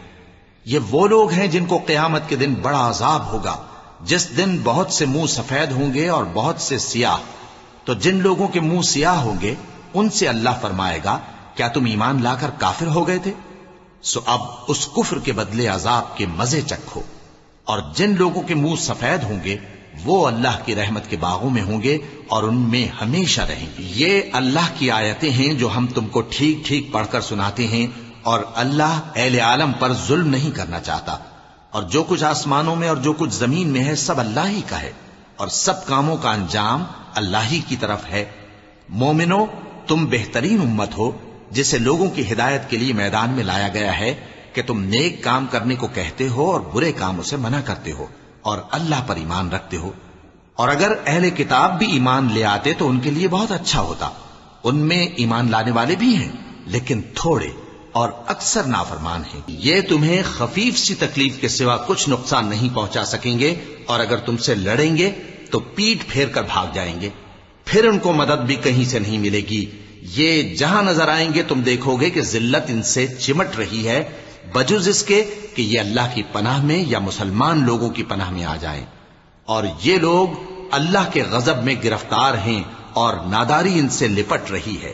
یہ وہ لوگ ہیں جن کو قیامت کے دن بڑا عذاب ہوگا، جس دن بہت سے منہ سفید ہوں گے اور بہت سے سیاہ۔ تو جن لوگوں کے منہ سیاہ ہوں گے ان سے اللہ فرمائے گا، کیا تم ایمان لا کر کافر ہو گئے تھے؟ سو اب اس کفر کے بدلے عذاب کے مزے چکھو۔ اور جن لوگوں کے منہ سفید ہوں گے وہ اللہ کی رحمت کے باغوں میں ہوں گے اور ان میں ہمیشہ رہیں گے۔ یہ اللہ کی آیتیں ہیں جو ہم تم کو ٹھیک ٹھیک پڑھ کر سناتے ہیں، اور اللہ اہل عالم پر ظلم نہیں کرنا چاہتا، اور جو کچھ آسمانوں میں اور جو کچھ زمین میں ہے سب اللہ ہی کا ہے، اور سب کاموں کا انجام اللہ ہی کی طرف ہے۔ مومنو، تم بہترین امت ہو جسے لوگوں کی ہدایت کے لیے میدان میں لایا گیا ہے، کہ تم نیک کام کرنے کو کہتے ہو اور برے کاموں سے منع کرتے ہو اور اللہ پر ایمان رکھتے ہو. اور اگر اہل کتاب بھی ایمان لے آتے تو ان کے لیے بہت اچھا ہوتا. ان میں ایمان لانے والے بھی ہیں لیکن تھوڑے اور اکثر نافرمان ہیں. یہ تمہیں خفیف سی تکلیف کے سوا کچھ نقصان نہیں پہنچا سکیں گے، اور اگر تم سے لڑیں گے تو پیٹ پھیر کر بھاگ جائیں گے. پھر ان کو مدد بھی کہیں سے نہیں ملے گی. یہ جہاں نظر آئیں گے تم دیکھو گے کہ ذلت ان سے چمٹ رہی ہے، بجز اس کے کہ یہ اللہ کی پناہ میں یا مسلمان لوگوں کی پناہ میں آ جائیں. اور یہ لوگ اللہ کے غضب میں گرفتار ہیں اور ناداری ان سے لپٹ رہی ہے.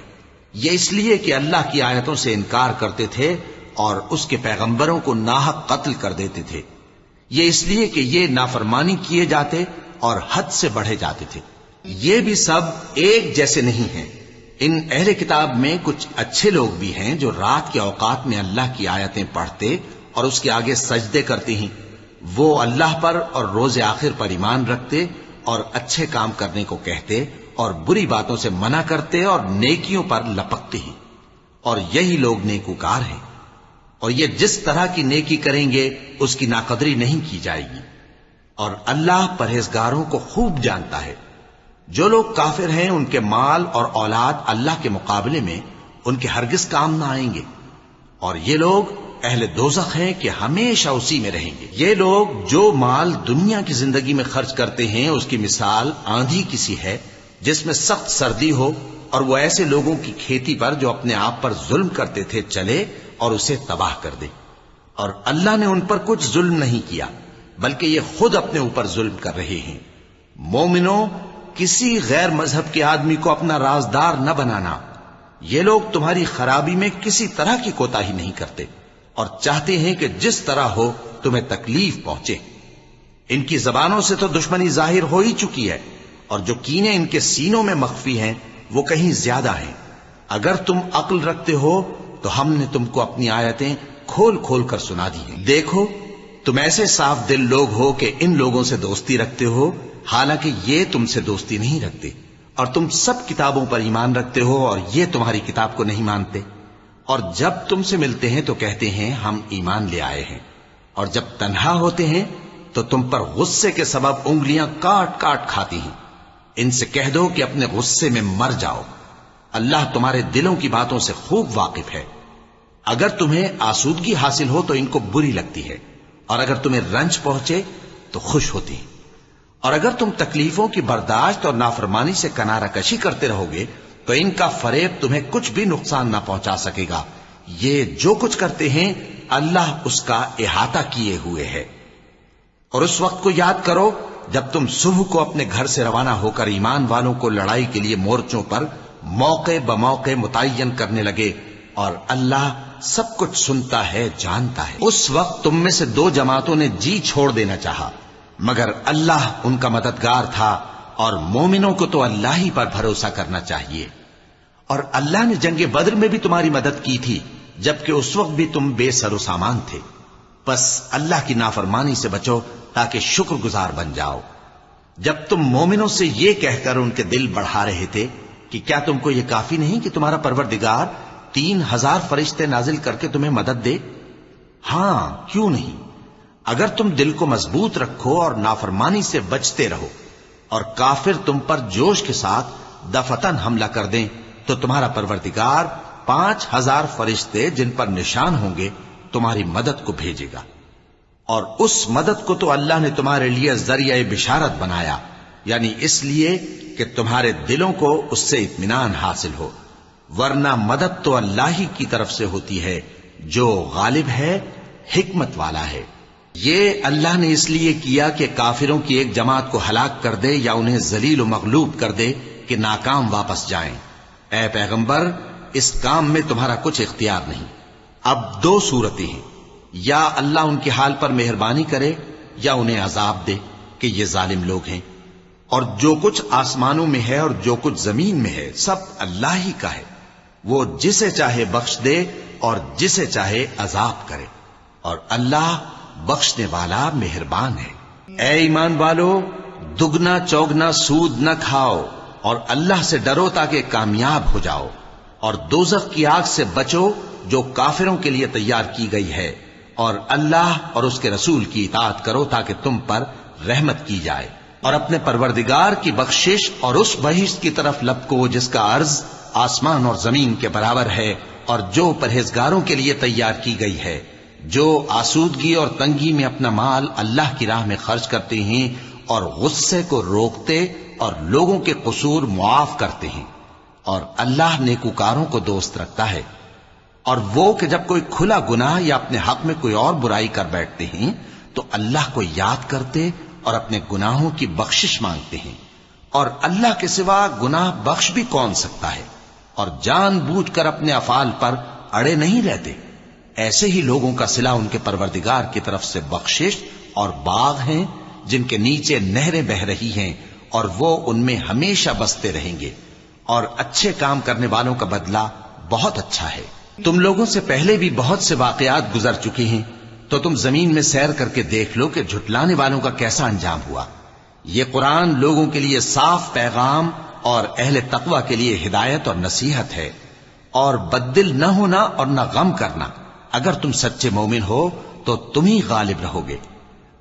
یہ اس لیے کہ اللہ کی آیتوں سے انکار کرتے تھے اور اس کے پیغمبروں کو ناحق قتل کر دیتے تھے. یہ اس لیے کہ یہ نافرمانی کیے جاتے اور حد سے بڑھے جاتے تھے. یہ بھی سب ایک جیسے نہیں ہیں. ان اہل کتاب میں کچھ اچھے لوگ بھی ہیں جو رات کے اوقات میں اللہ کی آیتیں پڑھتے اور اس کے آگے سجدے کرتے ہیں. وہ اللہ پر اور روز آخر پر ایمان رکھتے اور اچھے کام کرنے کو کہتے اور بری باتوں سے منع کرتے اور نیکیوں پر لپکتے ہیں، اور یہی لوگ نیکوکار ہیں. اور یہ جس طرح کی نیکی کریں گے اس کی ناقدری نہیں کی جائے گی. اور اللہ پرہیزگاروں کو خوب جانتا ہے. جو لوگ کافر ہیں ان کے مال اور اولاد اللہ کے مقابلے میں ان کے ہرگز کام نہ آئیں گے، اور یہ لوگ اہل دوزخ ہیں کہ ہمیشہ اسی میں رہیں گے. یہ لوگ جو مال دنیا کی زندگی میں خرچ کرتے ہیں اس کی مثال آندھی کسی ہے جس میں سخت سردی ہو، اور وہ ایسے لوگوں کی کھیتی پر جو اپنے آپ پر ظلم کرتے تھے چلے اور اسے تباہ کر دے. اور اللہ نے ان پر کچھ ظلم نہیں کیا بلکہ یہ خود اپنے اوپر ظلم کر رہے ہیں. مومنوں، کسی غیر مذہب کے آدمی کو اپنا رازدار نہ بنانا. یہ لوگ تمہاری خرابی میں کسی طرح کی کوتاہی نہیں کرتے اور چاہتے ہیں کہ جس طرح ہو تمہیں تکلیف پہنچے. ان کی زبانوں سے تو دشمنی ظاہر ہو ہی چکی ہے، اور جو کینے ان کے سینوں میں مخفی ہیں وہ کہیں زیادہ ہیں. اگر تم عقل رکھتے ہو تو ہم نے تم کو اپنی آیتیں کھول کھول کر سنا دی ہیں. دیکھو، تم ایسے صاف دل لوگ ہو کہ ان لوگوں سے دوستی رکھتے ہو حالانکہ یہ تم سے دوستی نہیں رکھتے، اور تم سب کتابوں پر ایمان رکھتے ہو اور یہ تمہاری کتاب کو نہیں مانتے. اور جب تم سے ملتے ہیں تو کہتے ہیں ہم ایمان لے آئے ہیں، اور جب تنہا ہوتے ہیں تو تم پر غصے کے سبب انگلیاں کاٹ کاٹ کھاتی ہیں. ان سے کہہ دو کہ اپنے غصے میں مر جاؤ. اللہ تمہارے دلوں کی باتوں سے خوب واقف ہے. اگر تمہیں آسودگی حاصل ہو تو ان کو بری لگتی ہے، اور اگر تمہیں رنج پہنچے تو خوش ہوتی ہیں. اور اگر تم تکلیفوں کی برداشت اور نافرمانی سے کنارہ کشی کرتے رہو گے تو ان کا فریب تمہیں کچھ بھی نقصان نہ پہنچا سکے گا. یہ جو کچھ کرتے ہیں اللہ اس کا احاطہ کیے ہوئے ہے. اور اس وقت کو یاد کرو جب تم صبح کو اپنے گھر سے روانہ ہو کر ایمان والوں کو لڑائی کے لیے مورچوں پر موقع بموقع متعین کرنے لگے، اور اللہ سب کچھ سنتا ہے، جانتا ہے. اس وقت تم میں سے دو جماعتوں نے جی چھوڑ دینا چاہا، مگر اللہ ان کا مددگار تھا، اور مومنوں کو تو اللہ ہی پر بھروسہ کرنا چاہیے. اور اللہ نے جنگ بدر میں بھی تمہاری مدد کی تھی جبکہ اس وقت بھی تم بے سر و سامان تھے. بس اللہ کی نافرمانی سے بچو تاکہ شکر گزار بن جاؤ. جب تم مومنوں سے یہ کہہ کر ان کے دل بڑھا رہے تھے کہ کیا تم کو یہ کافی نہیں کہ تمہارا پروردگار 3000 فرشتے نازل کر کے تمہیں مدد دے؟ ہاں، کیوں نہیں. اگر تم دل کو مضبوط رکھو اور نافرمانی سے بچتے رہو اور کافر تم پر جوش کے ساتھ دفتن حملہ کر دیں تو تمہارا پروردگار 5000 فرشتے جن پر نشان ہوں گے تمہاری مدد کو بھیجے گا. اور اس مدد کو تو اللہ نے تمہارے لیے ذریعہ بشارت بنایا، یعنی اس لیے کہ تمہارے دلوں کو اس سے اطمینان حاصل ہو، ورنہ مدد تو اللہ ہی کی طرف سے ہوتی ہے جو غالب ہے، حکمت والا ہے. یہ اللہ نے اس لیے کیا کہ کافروں کی ایک جماعت کو ہلاک کر دے یا انہیں ذلیل و مغلوب کر دے کہ ناکام واپس جائیں. اے پیغمبر، اس کام میں تمہارا کچھ اختیار نہیں. اب دو صورتیں ہیں، یا اللہ ان کے حال پر مہربانی کرے یا انہیں عذاب دے کہ یہ ظالم لوگ ہیں. اور جو کچھ آسمانوں میں ہے اور جو کچھ زمین میں ہے سب اللہ ہی کا ہے. وہ جسے چاہے بخش دے اور جسے چاہے عذاب کرے، اور اللہ بخشنے والا مہربان ہے. اے ایمان والو، دگنا چوگنا سود نہ کھاؤ اور اللہ سے ڈرو تاکہ کامیاب ہو جاؤ. اور دوزخ کی آگ سے بچو جو کافروں کے لیے تیار کی گئی ہے، اور اللہ اور اس کے رسول کی اطاعت کرو تاکہ تم پر رحمت کی جائے، اور اپنے پروردگار کی بخشش اور اس بہشت کی طرف لپکو جس کا عرض آسمان اور زمین کے برابر ہے، اور جو پرہیزگاروں کے لیے تیار کی گئی ہے، جو آسودگی اور تنگی میں اپنا مال اللہ کی راہ میں خرچ کرتے ہیں اور غصے کو روکتے اور لوگوں کے قصور معاف کرتے ہیں، اور اللہ نیکوکاروں کو دوست رکھتا ہے۔ اور وہ کہ جب کوئی کھلا گناہ یا اپنے حق میں کوئی اور برائی کر بیٹھتے ہیں تو اللہ کو یاد کرتے اور اپنے گناہوں کی بخشش مانگتے ہیں، اور اللہ کے سوا گناہ بخش بھی کون سکتا ہے، اور جان بوجھ کر اپنے افعال پر اڑے نہیں رہتے۔ ایسے ہی لوگوں کا صلہ ان کے پروردگار کی طرف سے بخشش اور باغ ہیں جن کے نیچے نہریں بہ رہی ہیں، اور وہ ان میں ہمیشہ بستے رہیں گے، اور اچھے کام کرنے والوں کا بدلہ بہت اچھا ہے۔ تم لوگوں سے پہلے بھی بہت سے واقعات گزر چکے ہیں، تو تم زمین میں سیر کر کے دیکھ لو کہ جھٹلانے والوں کا کیسا انجام ہوا۔ یہ قرآن لوگوں کے لیے صاف پیغام اور اہل تقوی کے لیے ہدایت اور نصیحت ہے، اور بددل نہ ہونا اور نہ غم کرنا۔ اگر تم سچے مومن ہو تو تم ہی غالب رہو گے۔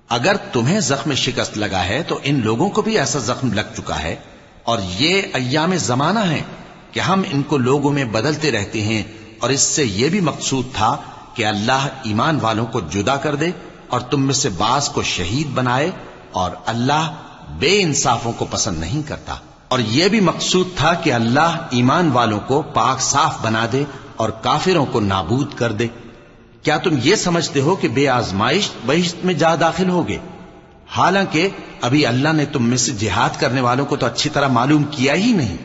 اگر تمہیں زخم شکست لگا ہے تو ان لوگوں کو بھی ایسا زخم لگ چکا ہے، اور یہ ایام زمانہ ہے کہ ہم ان کو لوگوں میں بدلتے رہتے ہیں، اور اس سے یہ بھی مقصود تھا کہ اللہ ایمان والوں کو جدا کر دے اور تم میں سے بعض کو شہید بنائے، اور اللہ بے انصافوں کو پسند نہیں کرتا۔ اور یہ بھی مقصود تھا کہ اللہ ایمان والوں کو پاک صاف بنا دے اور کافروں کو نابود کر دے۔ کیا تم یہ سمجھتے ہو کہ بے آزمائش بہشت میں جا داخل ہوگے؟ حالانکہ ابھی اللہ نے تم میں سے جہاد کرنے والوں کو تو اچھی طرح معلوم کیا ہی نہیں،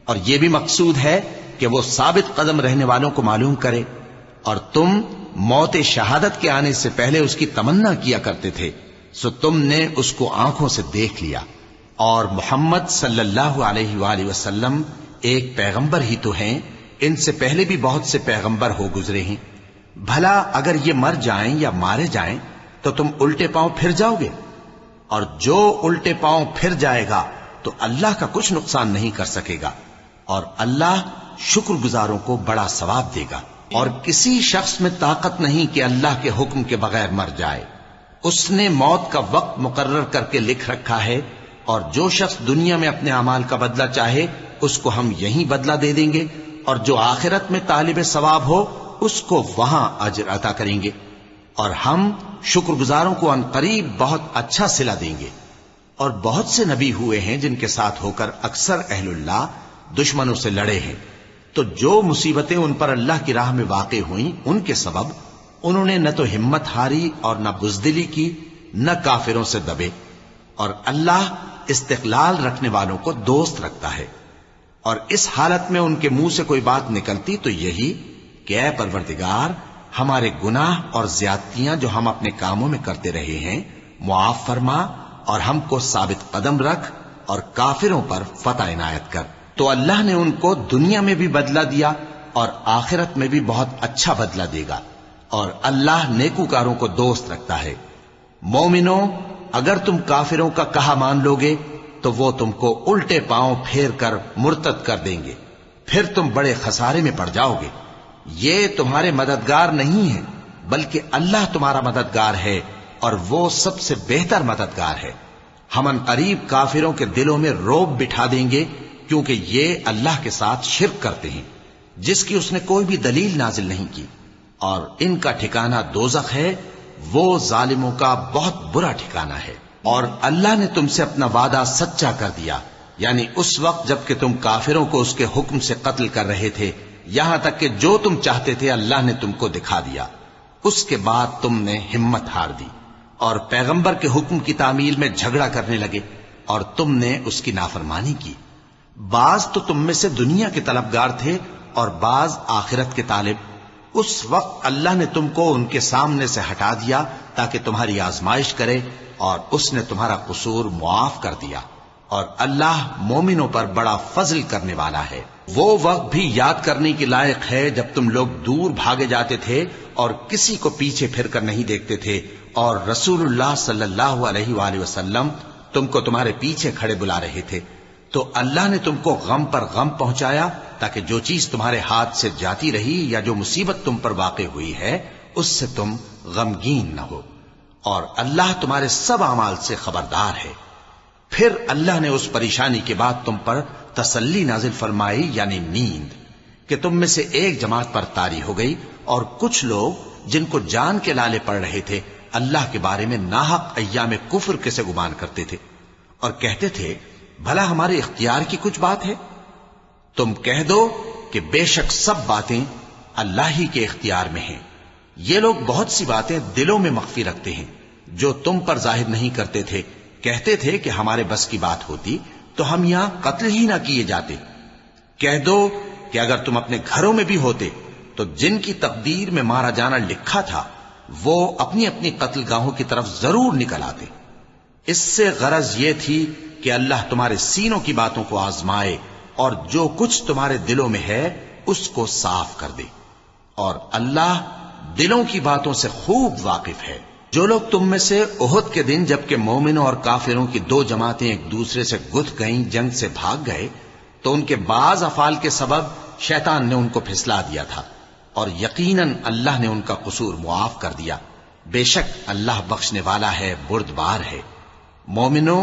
اور یہ بھی مقصود ہے کہ وہ ثابت قدم رہنے والوں کو معلوم کرے، اور تم موت شہادت کے آنے سے پہلے اس کی تمنا کیا کرتے تھے، سو تم نے اس کو آنکھوں سے دیکھ لیا۔ اور محمد صلی اللہ علیہ وآلہ وسلم ایک پیغمبر ہی تو ہیں، ان سے پہلے بھی بہت سے پیغمبر ہو گزرے ہیں۔ بھلا اگر یہ مر جائیں یا مارے جائیں تو تم الٹے پاؤں پھر جاؤ گے؟ اور جو الٹے پاؤں پھر جائے گا تو اللہ کا کچھ نقصان نہیں کر سکے گا، اور اللہ شکر گزاروں کو بڑا ثواب دے گا۔ اور کسی شخص میں طاقت نہیں کہ اللہ کے حکم کے بغیر مر جائے، اس نے موت کا وقت مقرر کر کے لکھ رکھا ہے، اور جو شخص دنیا میں اپنے اعمال کا بدلہ چاہے اس کو ہم یہیں بدلہ دے دیں گے، اور جو آخرت میں طالب ثواب ہو اس کو وہاں اجر عطا کریں گے، اور ہم شکر گزاروں کو عنقریب بہت اچھا صلہ دیں گے۔ اور بہت سے نبی ہوئے ہیں جن کے ساتھ ہو کر اکثر اہل اللہ دشمنوں سے لڑے ہیں، تو جو مصیبتیں ان پر اللہ کی راہ میں واقع ہوئیں ان کے سبب انہوں نے نہ تو ہمت ہاری اور نہ بزدلی کی، نہ کافروں سے دبے، اور اللہ استقلال رکھنے والوں کو دوست رکھتا ہے۔ اور اس حالت میں ان کے منہ سے کوئی بات نکلتی تو یہی کہ اے پروردگار، ہمارے گناہ اور زیادتیاں جو ہم اپنے کاموں میں کرتے رہے ہیں معاف فرما، اور ہم کو ثابت قدم رکھ، اور کافروں پر فتح عنایت کر۔ تو اللہ نے ان کو دنیا میں بھی بدلہ دیا اور آخرت میں بھی بہت اچھا بدلہ دے گا، اور اللہ نیکوکاروں کو دوست رکھتا ہے۔ مومنوں، اگر تم کافروں کا کہا مان لوگے تو وہ تم کو الٹے پاؤں پھیر کر مرتد کر دیں گے، پھر تم بڑے خسارے میں پڑ جاؤ گے۔ یہ تمہارے مددگار نہیں ہے بلکہ اللہ تمہارا مددگار ہے، اور وہ سب سے بہتر مددگار ہے۔ ہم عنقریب کافروں کے دلوں میں رعب بٹھا دیں گے، کیونکہ یہ اللہ کے ساتھ شرک کرتے ہیں جس کی اس نے کوئی بھی دلیل نازل نہیں کی، اور ان کا ٹھکانہ دوزخ ہے، وہ ظالموں کا بہت برا ٹھکانہ ہے۔ اور اللہ نے تم سے اپنا وعدہ سچا کر دیا، یعنی اس وقت جب کہ تم کافروں کو اس کے حکم سے قتل کر رہے تھے، یہاں تک کہ جو تم چاہتے تھے اللہ نے تم کو دکھا دیا۔ اس کے بعد تم نے ہمت ہار دی اور پیغمبر کے حکم کی تعمیل میں جھگڑا کرنے لگے، اور تم نے اس کی نافرمانی کی۔ بعض تو تم میں سے دنیا کے طلبگار تھے اور بعض آخرت کے طالب۔ اس وقت اللہ نے تم کو ان کے سامنے سے ہٹا دیا تاکہ تمہاری آزمائش کرے، اور اس نے تمہارا قصور معاف کر دیا، اور اللہ مومنوں پر بڑا فضل کرنے والا ہے۔ وہ وقت بھی یاد کرنے کے لائق ہے جب تم لوگ دور بھاگے جاتے تھے اور کسی کو پیچھے پھر کر نہیں دیکھتے تھے، اور رسول اللہ صلی اللہ علیہ وآلہ وسلم تم کو تمہارے پیچھے کھڑے بلا رہے تھے، تو اللہ نے تم کو غم پر غم پہنچایا تاکہ جو چیز تمہارے ہاتھ سے جاتی رہی یا جو مصیبت تم پر واقع ہوئی ہے اس سے تم غمگین نہ ہو، اور اللہ تمہارے سب اعمال سے خبردار ہے۔ پھر اللہ نے اس پریشانی کے بعد تم پر تسلی نازل فرمائی، یعنی نیند، کہ تم میں سے ایک جماعت پر طاری ہو گئی، اور کچھ لوگ جن کو جان کے لالے پڑ رہے تھے اللہ کے بارے میں ناحق ایام کفر کے سے گمان کرتے تھے، اور کہتے تھے بھلا ہمارے اختیار کی کچھ بات ہے؟ تم کہہ دو کہ بے شک سب باتیں اللہ ہی کے اختیار میں ہیں۔ یہ لوگ بہت سی باتیں دلوں میں مخفی رکھتے ہیں جو تم پر ظاہر نہیں کرتے تھے۔ کہتے تھے کہ ہمارے بس کی بات ہوتی تو ہم یہاں قتل ہی نہ کیے جاتے۔ کہہ دو کہ اگر تم اپنے گھروں میں بھی ہوتے تو جن کی تقدیر میں مارا جانا لکھا تھا وہ اپنی اپنی قتل گاہوں کی طرف ضرور نکل آتے۔ اس سے غرض یہ تھی کہ اللہ تمہارے سینوں کی باتوں کو آزمائے اور جو کچھ تمہارے دلوں میں ہے اس کو صاف کر دے، اور اللہ دلوں کی باتوں سے خوب واقف ہے۔ جو لوگ تم میں سے احد کے دن جبکہ مومنوں اور کافروں کی دو جماعتیں ایک دوسرے سے گتھ گئیں جنگ سے بھاگ گئے تو ان کے بعض افعال کے سبب شیطان نے ان کو پھسلا دیا تھا، اور یقیناً اللہ نے ان کا قصور معاف کر دیا۔ بے شک اللہ بخشنے والا ہے، بردبار ہے۔ مومنوں،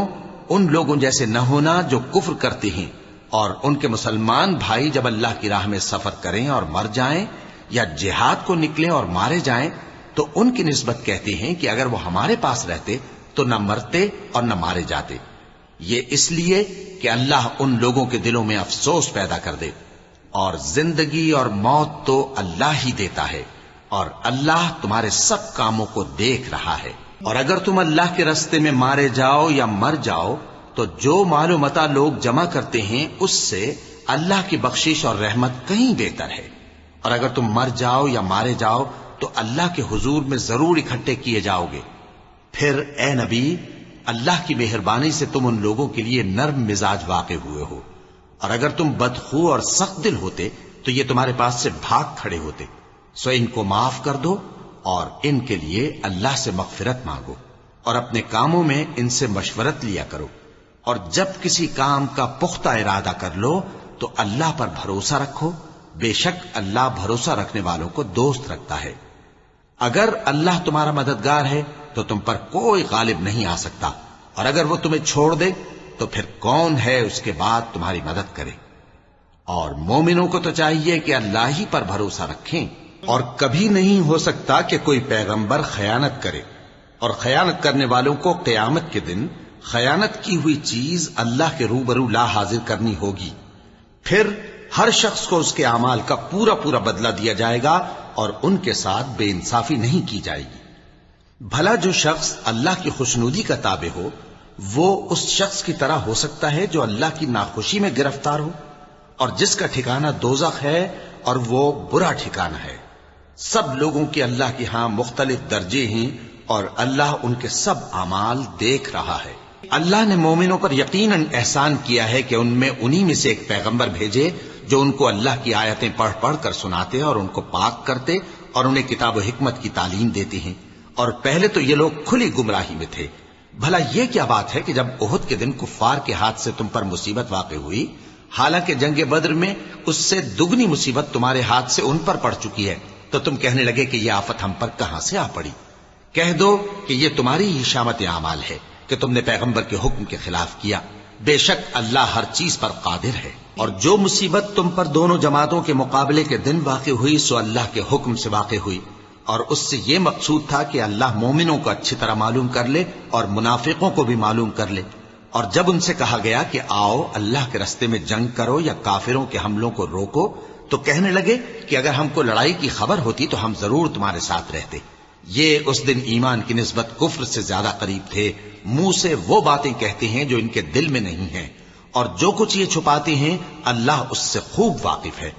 ان لوگوں جیسے نہ ہونا جو کفر کرتے ہیں، اور ان کے مسلمان بھائی جب اللہ کی راہ میں سفر کریں اور مر جائیں یا جہاد کو نکلیں اور مارے جائیں تو ان کی نسبت کہتے ہیں کہ اگر وہ ہمارے پاس رہتے تو نہ مرتے اور نہ مارے جاتے۔ یہ اس لیے کہ اللہ ان لوگوں کے دلوں میں افسوس پیدا کر دے، اور زندگی اور موت تو اللہ ہی دیتا ہے، اور اللہ تمہارے سب کاموں کو دیکھ رہا ہے۔ اور اگر تم اللہ کے راستے میں مارے جاؤ یا مر جاؤ تو جو مال و متاع لوگ جمع کرتے ہیں اس سے اللہ کی بخشش اور رحمت کہیں بہتر ہے، اور اگر تم مر جاؤ یا مارے جاؤ تو اللہ کے حضور میں ضرور اکٹھے کیے جاؤ گے۔ پھر اے نبی، اللہ کی مہربانی سے تم ان لوگوں کے لیے نرم مزاج واقع ہوئے ہو، اور اگر تم بدخو اور سخت دل ہوتے تو یہ تمہارے پاس سے بھاگ کھڑے ہوتے۔ سو ان کو معاف کر دو اور ان کے لیے اللہ سے مغفرت مانگو، اور اپنے کاموں میں ان سے مشورت لیا کرو، اور جب کسی کام کا پختہ ارادہ کر لو تو اللہ پر بھروسہ رکھو، بے شک اللہ بھروسہ رکھنے والوں کو دوست رکھتا ہے۔ اگر اللہ تمہارا مددگار ہے تو تم پر کوئی غالب نہیں آ سکتا، اور اگر وہ تمہیں چھوڑ دے تو پھر کون ہے اس کے بعد تمہاری مدد کرے۔ اور مومنوں کو تو چاہیے کہ اللہ ہی پر بھروسہ رکھیں، اور کبھی نہیں ہو سکتا کہ کوئی پیغمبر خیانت کرے، اور خیانت کرنے والوں کو قیامت کے دن خیانت کی ہوئی چیز اللہ کے روبرو لا حاضر کرنی ہوگی۔ پھر ہر شخص کو اس کے اعمال کا پورا پورا بدلہ دیا جائے گا، اور ان کے ساتھ بے انصافی نہیں کی جائے گی۔ بھلا جو شخص اللہ کی خوشنودی کا تابع ہو وہ اس شخص کی طرح ہو سکتا ہے جو اللہ کی ناخوشی میں گرفتار ہو، اور جس کا ٹھکانہ دوزخ ہے اور وہ برا ٹھکانہ ہے۔ سب لوگوں کے اللہ کے ہاں مختلف درجے ہیں، اور اللہ ان کے سب اعمال دیکھ رہا ہے۔ اللہ نے مومنوں پر یقیناً احسان کیا ہے کہ ان میں انہی میں سے ایک پیغمبر بھیجے جو ان کو اللہ کی آیتیں پڑھ پڑھ کر سناتے اور ان کو پاک کرتے اور انہیں کتاب و حکمت کی تعلیم دیتے ہیں، اور پہلے تو یہ لوگ کھلی گمراہی میں تھے۔ بھلا یہ کیا بات ہے کہ جب احد کے دن کفار کے ہاتھ سے تم پر مصیبت واقع ہوئی، حالانکہ جنگ بدر میں اس سے دگنی مصیبت تمہارے ہاتھ سے ان پر پڑ چکی ہے، تو تم کہنے لگے کہ یہ آفت ہم پر کہاں سے آ پڑی؟ کہہ دو کہ یہ تمہاری ہی شامت اعمال ہے کہ تم نے پیغمبر کے حکم کے خلاف کیا، بے شک اللہ ہر چیز پر قادر ہے۔ اور جو مصیبت تم پر دونوں جماعتوں کے مقابلے کے دن واقع ہوئی سو اللہ کے حکم سے واقع ہوئی، اور اس سے یہ مقصود تھا کہ اللہ مومنوں کو اچھی طرح معلوم کر لے اور منافقوں کو بھی معلوم کر لے۔ اور جب ان سے کہا گیا کہ آؤ اللہ کے راستے میں جنگ کرو یا کافروں کے حملوں کو روکو، تو کہنے لگے کہ اگر ہم کو لڑائی کی خبر ہوتی تو ہم ضرور تمہارے ساتھ رہتے۔ یہ اس دن ایمان کی نسبت کفر سے زیادہ قریب تھے، منہ سے وہ باتیں کہتے ہیں جو ان کے دل میں نہیں ہیں، اور جو کچھ یہ چھپاتے ہیں اللہ اس سے خوب واقف ہے۔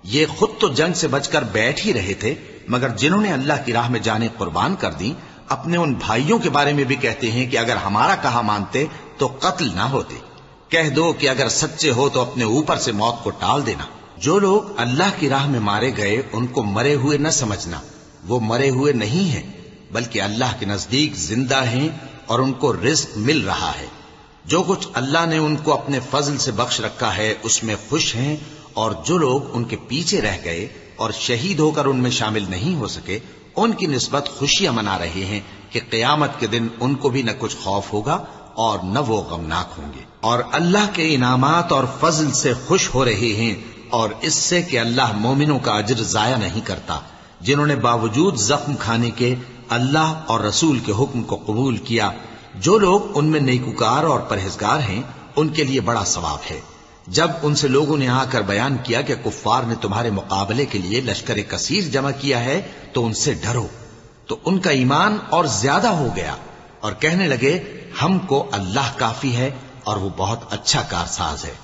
یہ خود تو جنگ سے بچ کر بیٹھ ہی رہے تھے، مگر جنہوں نے اللہ کی راہ میں جانیں قربان کر دیں اپنے ان بھائیوں کے بارے میں بھی کہتے ہیں کہ اگر ہمارا کہا مانتے تو قتل نہ ہوتے۔ کہہ دو کہ اگر سچے ہو تو اپنے اوپر سے موت کو ٹال دینا۔ جو لوگ اللہ کی راہ میں مارے گئے ان کو مرے ہوئے نہ سمجھنا، وہ مرے ہوئے نہیں ہیں بلکہ اللہ کے نزدیک زندہ ہیں اور ان کو رزق مل رہا ہے۔ جو کچھ اللہ نے ان کو اپنے فضل سے بخش رکھا ہے اس میں خوش ہیں، اور جو لوگ ان کے پیچھے رہ گئے اور شہید ہو کر ان میں شامل نہیں ہو سکے، ان کی نسبت خوشیاں منا رہے ہیں کہ قیامت کے دن ان کو بھی نہ کچھ خوف ہوگا اور نہ وہ غمناک ہوں گے، اور اللہ کے انعامات اور فضل سے خوش ہو رہے ہیں، اور اس سے کہ اللہ مومنوں کا اجر ضائع نہیں کرتا، جنہوں نے باوجود زخم کھانے کے اللہ اور رسول کے حکم کو قبول کیا۔ جو لوگ ان میں نیکوکار اور پرہیزگار ہیں ان کے لیے بڑا ثواب ہے۔ جب ان سے لوگوں نے آ کر بیان کیا کہ کفار نے تمہارے مقابلے کے لیے لشکر کثیر جمع کیا ہے تو ان سے ڈرو، تو ان کا ایمان اور زیادہ ہو گیا اور کہنے لگے ہم کو اللہ کافی ہے اور وہ بہت اچھا کارساز ہے۔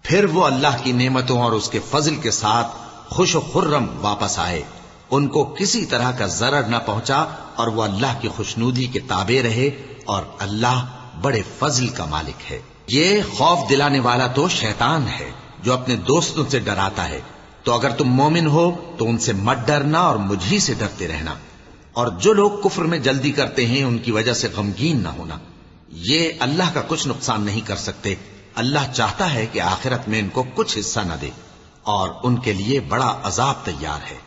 پھر وہ اللہ کی نعمتوں اور اس کے فضل کے ساتھ خوش و خرم واپس آئے، ان کو کسی طرح کا ضرر نہ پہنچا اور وہ اللہ کی خوشنودی کے تابع رہے، اور اللہ بڑے فضل کا مالک ہے۔ یہ خوف دلانے والا تو شیطان ہے جو اپنے دوستوں سے ڈراتا ہے، تو اگر تم مومن ہو تو ان سے مت ڈرنا اور مجھ ہی سے ڈرتے رہنا، اور جو لوگ کفر میں جلدی کرتے ہیں ان کی وجہ سے غمگین نہ ہونا، یہ اللہ کا کچھ نقصان نہیں کر سکتے۔ اللہ چاہتا ہے کہ آخرت میں ان کو کچھ حصہ نہ دے، اور ان کے لیے بڑا عذاب تیار ہے۔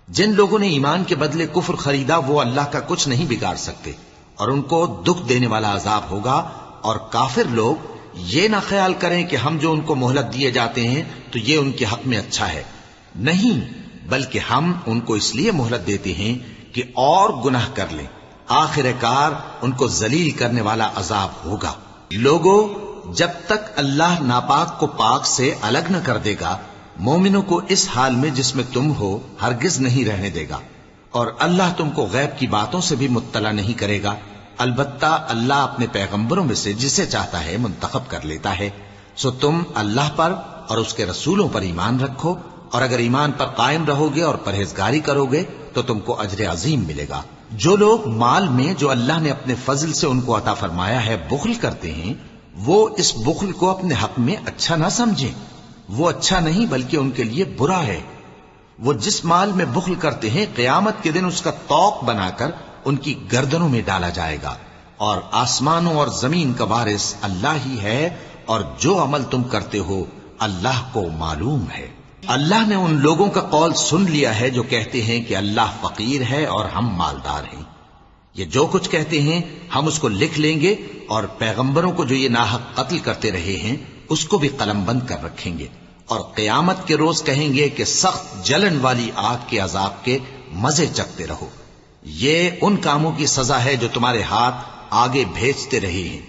جن لوگوں نے ایمان کے بدلے کفر خریدا وہ اللہ کا کچھ نہیں بگاڑ سکتے، اور ان کو دکھ دینے والا عذاب ہوگا۔ اور کافر لوگ یہ نہ خیال کریں کہ ہم جو ان کو مہلت دیے جاتے ہیں تو یہ ان کے حق میں اچھا ہے، نہیں، بلکہ ہم ان کو اس لیے مہلت دیتے ہیں کہ اور گناہ کر لیں، آخر کار ان کو ذلیل کرنے والا عذاب ہوگا۔ لوگوں، جب تک اللہ ناپاک کو پاک سے الگ نہ کر دے گا، مومنوں کو اس حال میں جس میں تم ہو ہرگز نہیں رہنے دے گا، اور اللہ تم کو غیب کی باتوں سے بھی مطلع نہیں کرے گا۔ البتہ اللہ اپنے پیغمبروں میں سے جسے چاہتا ہے منتخب کر لیتا ہے۔ سو تم اللہ پر اور اس کے رسولوں پر ایمان رکھو، اور اگر ایمان پر قائم رہو گے اور پرہیزگاری کرو گے تو تم کو اجر عظیم ملے گا۔ جو لوگ مال میں جو اللہ نے اپنے فضل سے ان کو عطا فرمایا ہے بخل کرتے ہیں، وہ اس بخل کو اپنے حق میں اچھا نہ سمجھیں، وہ اچھا نہیں بلکہ ان کے لیے برا ہے۔ وہ جس مال میں بخل کرتے ہیں قیامت کے دن اس کا طوق بنا کر ان کی گردنوں میں ڈالا جائے گا، اور آسمانوں اور زمین کا وارث اللہ ہی ہے، اور جو عمل تم کرتے ہو اللہ کو معلوم ہے۔ اللہ نے ان لوگوں کا قول سن لیا ہے جو کہتے ہیں کہ اللہ فقیر ہے اور ہم مالدار ہیں۔ یہ جو کچھ کہتے ہیں ہم اس کو لکھ لیں گے، اور پیغمبروں کو جو یہ ناحق قتل کرتے رہے ہیں اس کو بھی قلم بند کر رکھیں گے، اور قیامت کے روز کہیں گے کہ سخت جلن والی آگ کے عذاب کے مزے چکھتے رہو۔ یہ ان کاموں کی سزا ہے جو تمہارے ہاتھ آگے بھیجتے رہے ہیں،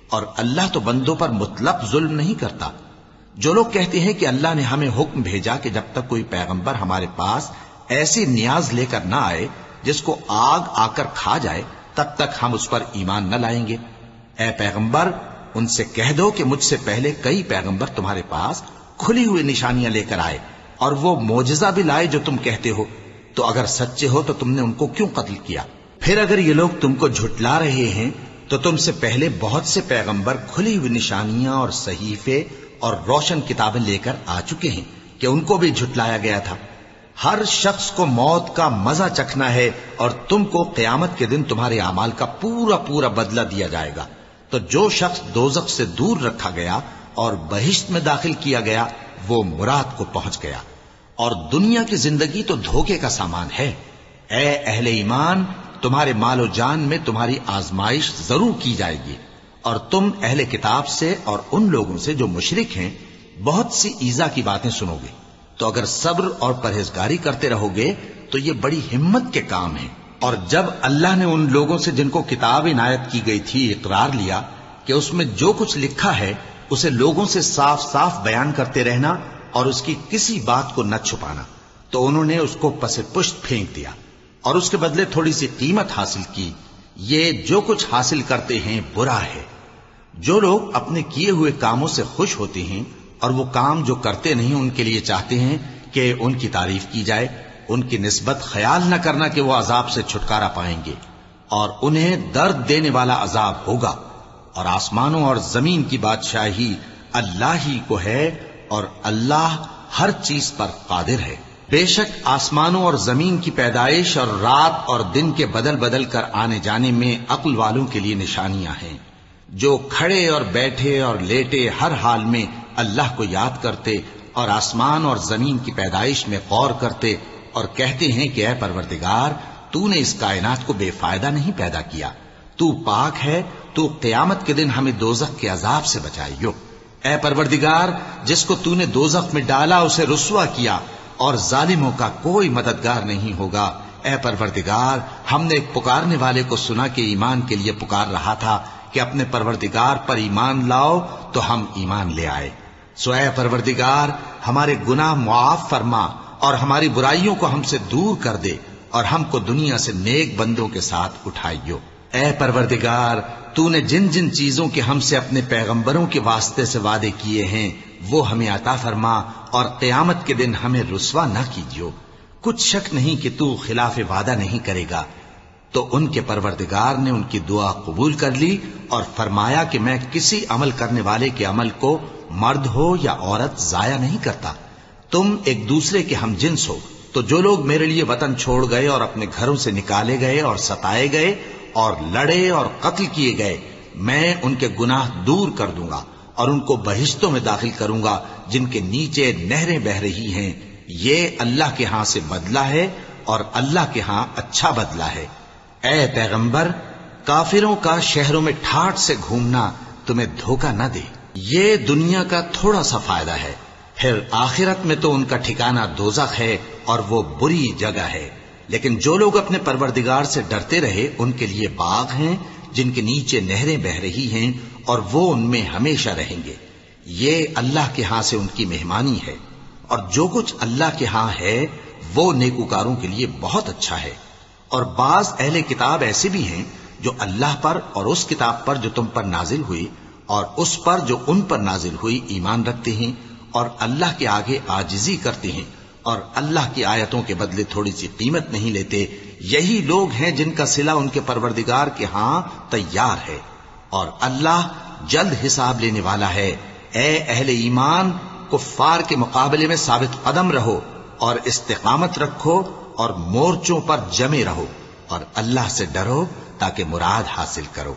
اور اللہ تو بندوں پر مطلق ظلم نہیں کرتا۔ جو لوگ کہتے ہیں کہ اللہ نے ہمیں حکم بھیجا کہ جب تک کوئی پیغمبر ہمارے پاس ایسی نیاز لے کر نہ آئے جس کو آگ آ کر کھا جائے تب تک ہم اس پر ایمان نہ لائیں گے، اے پیغمبر ان سے کہہ دو کہ مجھ سے پہلے کئی پیغمبر تمہارے پاس کھلی ہوئی نشانیاں لے کر آئے، اور وہ معجزہ بھی لائے جو تم کہتے ہو، تو اگر سچے ہو تو تم نے ان کو کیوں قتل کیا؟ پھر اگر یہ لوگ تم کو جھٹلا رہے ہیں تو تم سے پہلے بہت سے پیغمبر کھلی ہوئی نشانیاں اور صحیفے اور روشن کتابیں لے کر آ چکے ہیں کہ ان کو بھی جھٹلایا گیا تھا۔ ہر شخص کو موت کا مزہ چکھنا ہے، اور تم کو قیامت کے دن تمہارے اعمال کا پورا پورا بدلہ دیا جائے گا۔ تو جو شخص دوزخ سے دور رکھا گیا اور بہشت میں داخل کیا گیا وہ مراد کو پہنچ گیا، اور دنیا کی زندگی تو دھوکے کا سامان ہے۔ اے اہل ایمان، تمہارے مال و جان میں تمہاری آزمائش ضرور کی جائے گی، اور تم اہل کتاب سے اور ان لوگوں سے جو مشرک ہیں بہت سی ایذا کی باتیں سنو گے، تو اگر صبر اور پرہیزگاری کرتے رہو گے تو یہ بڑی ہمت کے کام ہیں۔ اور جب اللہ نے ان لوگوں سے جن کو کتاب عنایت کی گئی تھی اقرار لیا کہ اس میں جو کچھ لکھا ہے اسے لوگوں سے صاف صاف بیان کرتے رہنا اور اس کی کسی بات کو نہ چھپانا، تو انہوں نے اس کو پس پشت پھینک دیا اور اس کے بدلے تھوڑی سی قیمت حاصل کی۔ یہ جو کچھ حاصل کرتے ہیں برا ہے۔ جو لوگ اپنے کیے ہوئے کاموں سے خوش ہوتے ہیں اور وہ کام جو کرتے نہیں ان کے لیے چاہتے ہیں کہ ان کی تعریف کی جائے، ان کی نسبت خیال نہ کرنا کہ وہ عذاب سے چھٹکارا پائیں گے، اور انہیں درد دینے والا عذاب ہوگا۔ اور آسمانوں اور زمین کی بادشاہی اللہ ہی کو ہے، اور اللہ ہر چیز پر قادر ہے۔ بے شک آسمانوں اور زمین کی پیدائش اور رات اور دن کے بدل بدل کر آنے جانے میں عقل والوں کے لیے نشانیاں ہیں، جو کھڑے اور بیٹھے اور لیٹے ہر حال میں اللہ کو یاد کرتے اور آسمان اور زمین کی پیدائش میں غور کرتے اور کہتے ہیں کہ اے پروردگار تو نے اس کائنات کو بے فائدہ نہیں پیدا کیا، تو پاک ہے، تو قیامت کے دن ہمیں دوزخ کے عذاب سے بچائیو۔ اے پروردگار جس کو تو نے دوزخ میں ڈالا اسے رسوا کیا اور ظالموں کا کوئی مددگار نہیں ہوگا۔ اے پروردگار ہم نے ایک پکارنے والے کو سنا کہ ایمان کے لیے پکار رہا تھا کہ اپنے پروردگار پر ایمان لاؤ تو ہم ایمان لے آئے۔ سو اے پروردگار ہمارے گناہ معاف فرما اور ہماری برائیوں کو ہم سے دور کر دے اور ہم کو دنیا سے نیک بندوں کے ساتھ اٹھائیو۔ اے پروردگار تو نے جن جن چیزوں کے ہم سے اپنے پیغمبروں کے واسطے سے وعدے کیے ہیں وہ ہمیں عطا فرما اور قیامت کے دن ہمیں رسوا نہ کیجیو۔ کچھ شک نہیں کہ تو خلاف وعدہ نہیں کرے گا۔ تو ان کے پروردگار نے ان کی دعا قبول کر لی اور فرمایا کہ میں کسی عمل کرنے والے کے عمل کو مرد ہو یا عورت ضائع نہیں کرتا۔ تم ایک دوسرے کے ہم جنس ہو، تو جو لوگ میرے لیے وطن چھوڑ گئے اور اپنے گھروں سے نکالے گئے اور ستائے گئے اور لڑے اور قتل کیے گئے، میں ان کے گناہ دور کر دوں گا اور ان کو بہشتوں میں داخل کروں گا جن کے نیچے نہریں بہ رہی ہیں۔ یہ اللہ کے ہاں سے بدلہ ہے اور اللہ کے ہاں اچھا بدلہ ہے۔ اے پیغمبر کافروں کا شہروں میں ٹھاٹ سے گھومنا تمہیں دھوکہ نہ دے، یہ دنیا کا تھوڑا سا فائدہ ہے، پھر آخرت میں تو ان کا ٹھکانہ دوزخ ہے اور وہ بری جگہ ہے۔ لیکن جو لوگ اپنے پروردگار سے ڈرتے رہے ان کے لیے باغ ہیں جن کے نیچے نہریں بہ رہی ہیں اور وہ ان میں ہمیشہ رہیں گے۔ یہ اللہ کے ہاں سے ان کی مہمانی ہے، اور جو کچھ اللہ کے ہاں ہے وہ نیکوکاروں کے لیے بہت اچھا ہے۔ اور بعض اہل کتاب ایسے بھی ہیں جو اللہ پر اور اس کتاب پر جو تم پر نازل ہوئی اور اس پر جو ان پر نازل ہوئی ایمان رکھتے ہیں اور اللہ کے آگے عاجزی کرتے ہیں اور اللہ کی آیتوں کے بدلے تھوڑی سی قیمت نہیں لیتے۔ یہی لوگ ہیں جن کا صلہ ان کے پروردگار کے ہاں تیار ہے، اور اللہ جلد حساب لینے والا ہے۔ اے اہل ایمان کفار کے مقابلے میں ثابت قدم رہو اور استقامت رکھو اور مورچوں پر جمے رہو اور اللہ سے ڈرو تاکہ مراد حاصل کرو۔